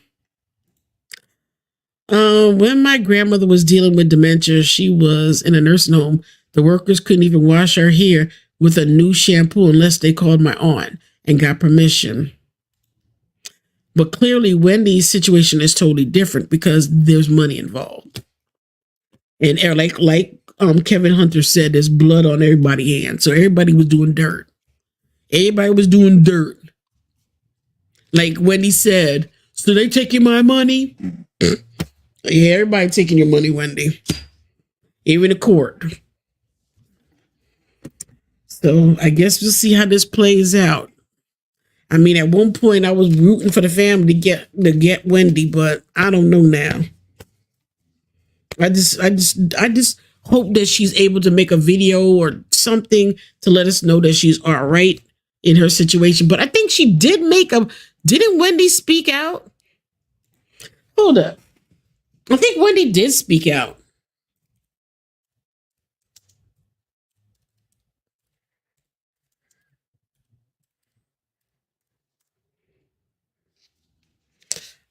my grandmother was dealing with dementia, she was in a nursing home. The workers couldn't even wash her hair with a new shampoo unless they called my aunt and got permission. But clearly, Wendy's situation is totally different because there's money involved. And like Kevin Hunter said, there's blood on everybody's hands. So everybody was doing dirt. Everybody was doing dirt. Like Wendy said, so they taking my money? Yeah, everybody taking your money, Wendy. Even the court. So I guess we'll see how this plays out. I mean, at one point I was rooting for the family to get Wendy, but I don't know now. I just hope that she's able to make a video or something to let us know that she's all right in her situation. But I think she did didn't Wendy speak out? Hold up. I think Wendy did speak out.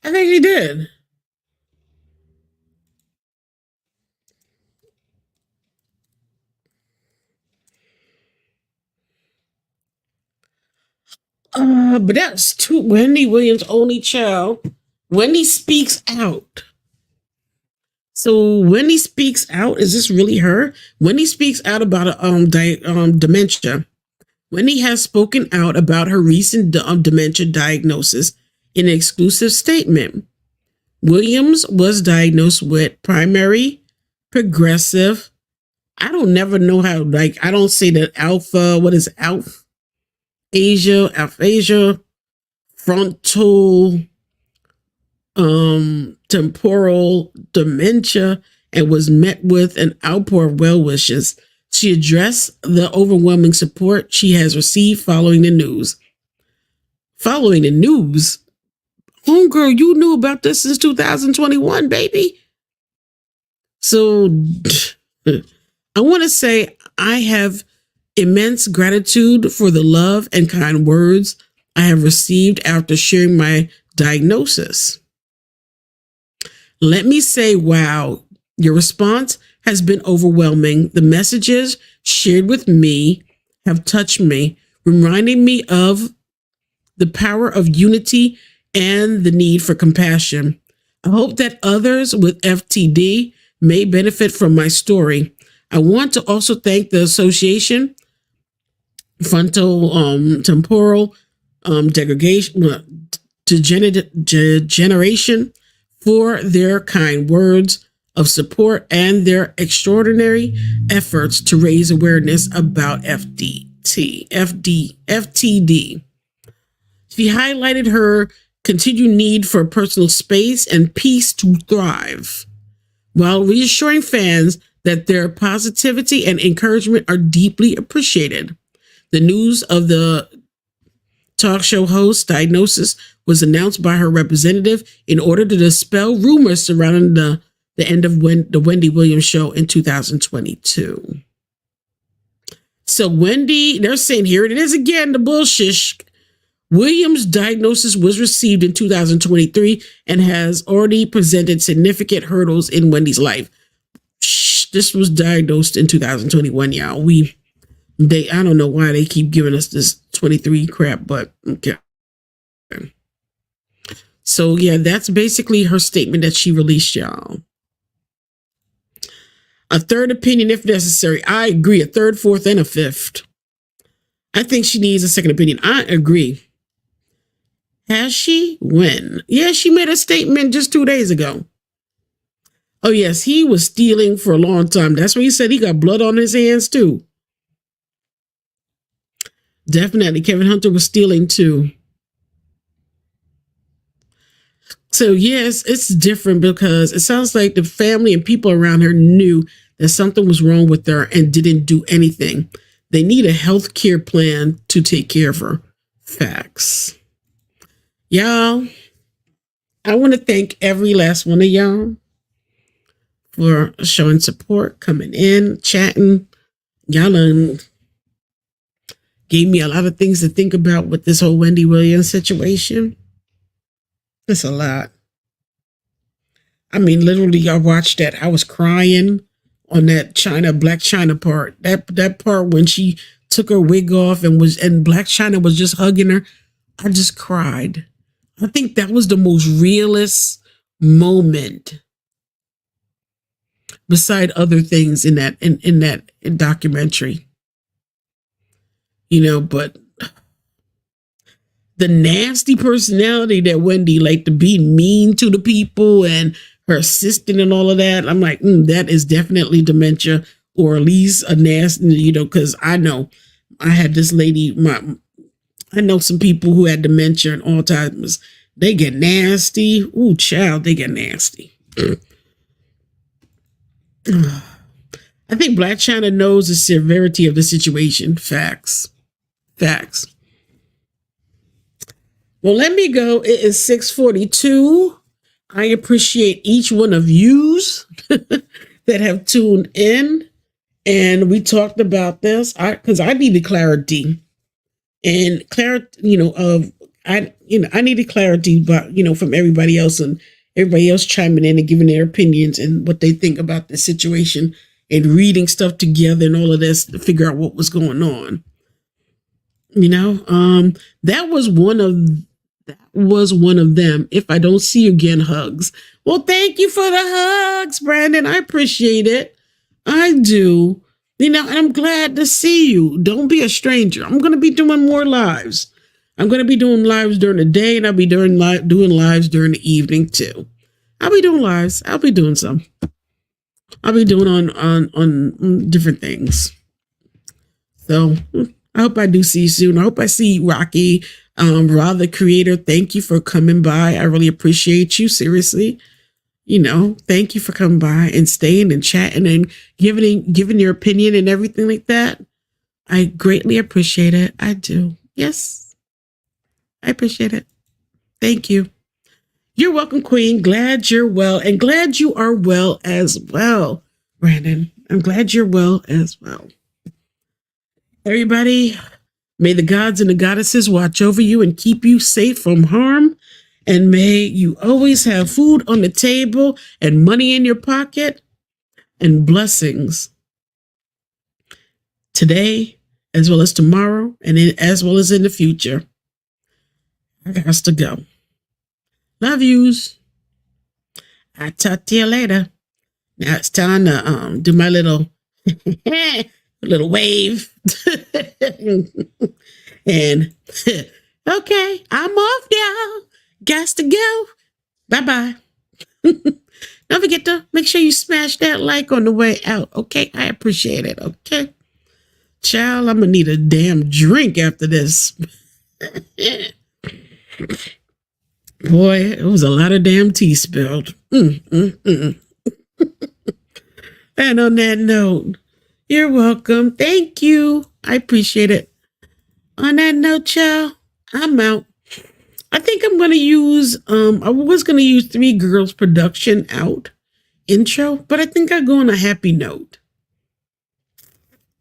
I think she did. But that's Wendy Williams' only child. Wendy speaks out. So Wendy speaks out. Is this really her? Wendy speaks out about dementia. Wendy has spoken out about her recent dementia diagnosis in an exclusive statement. Williams was diagnosed with primary progressive. I don't never know how, I don't say that alpha, what is aphasia, frontal temporal dementia, and was met with an outpour of well wishes. She addressed the overwhelming support she has received following the news. Following the news? Homegirl, you knew about this since 2021, baby. So I want to say I have immense gratitude for the love and kind words I have received after sharing my diagnosis. Let me say, wow, your response has been overwhelming. The messages shared with me have touched me, reminding me of the power of unity and the need for compassion. I hope that others with FTD may benefit from my story. I want to also thank the Association Frontotemporal Degeneration for their kind words of support and their extraordinary efforts to raise awareness about FTD. She highlighted her continued need for personal space and peace to thrive, while reassuring fans that their positivity and encouragement are deeply appreciated. The news of the talk show host's diagnosis was announced by her representative in order to dispel rumors surrounding the end of the Wendy Williams show in 2022. So Wendy, they're saying here it is again, the bullshit. Williams' diagnosis was received in 2023 and has already presented significant hurdles in Wendy's life. This was diagnosed in 2021, y'all. I don't know why they keep giving us this 23 crap, but okay. So yeah, that's basically her statement that she released, y'all. A third opinion if necessary. I agree. A third, fourth, and a fifth. I think she needs a second opinion. I agree. Has she? When? Yeah, she made a statement just 2 days ago. Oh yes, he was stealing for a long time. That's what he said. He got blood on his hands too. Definitely. Kevin Hunter was stealing too. So yes, it's different because it sounds like the family and people around her knew that something was wrong with her and didn't do anything. They need a health care plan to take care of her. Facts. Y'all, I want to thank every last one of y'all for showing support, coming in, chatting. Y'all gave me a lot of things to think about with this whole Wendy Williams situation. It's a lot. I mean, literally, I watched that. I was crying on that Black China part. That part when she took her wig off and Black China was just hugging her. I just cried. I think that was the most realist moment, beside other things in that documentary. But the nasty personality that Wendy, like to be mean to the people and her assistant and all of that, I'm like, that is definitely dementia, or at least a nasty, because I know I had this lady, I know some people who had dementia and Alzheimer's. They get nasty. Ooh, child, they get nasty. I think Black China knows the severity of the situation. Facts. Well, let me go. It is 6:42. I appreciate each one of yous that have tuned in. And we talked about this because I needed clarity. And clarity, I needed clarity, but from everybody else, and everybody else chiming in and giving their opinions and what they think about the situation, and reading stuff together and all of this to figure out what was going on. That was one of them. If I don't see you again, hugs. Well, thank you for the hugs, Brandon. I appreciate it. I do. And I'm glad to see you. Don't be a stranger. I'm going to be doing more lives. I'm going to be doing lives during the day, and I'll be doing lives during the evening too. I'll be doing lives. I'll be doing some. I'll be doing on different things. So I hope I do see you soon. I hope I see Rocky, Rob, the creator. Thank you for coming by. I really appreciate you. Seriously. Thank you for coming by and staying and chatting and giving your opinion and everything like that. I greatly appreciate it. I do. Yes. I appreciate it. Thank you. You're welcome, Queen. Glad you're well, and glad you are well as well, Brandon. I'm glad you're well as well. Everybody, may the gods and the goddesses watch over you and keep you safe from harm. And may you always have food on the table and money in your pocket and blessings today, as well as tomorrow, and as well as in the future. I got to go. Love yous. I'll talk to you later. Now it's time to do my little wave. And okay, I'm off now. Got to go. Bye-bye. Don't forget to make sure you smash that like on the way out. Okay, I appreciate it. Okay. Child, I'm going to need a damn drink after this. Boy, it was a lot of damn tea spilled. And on that note, you're welcome. Thank you. I appreciate it. On that note, child, I'm out. I think I'm going to use, I was going to use Three Girls Production Out intro, but I think I'll go on a happy note.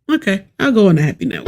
Okay, I'll go on a happy note.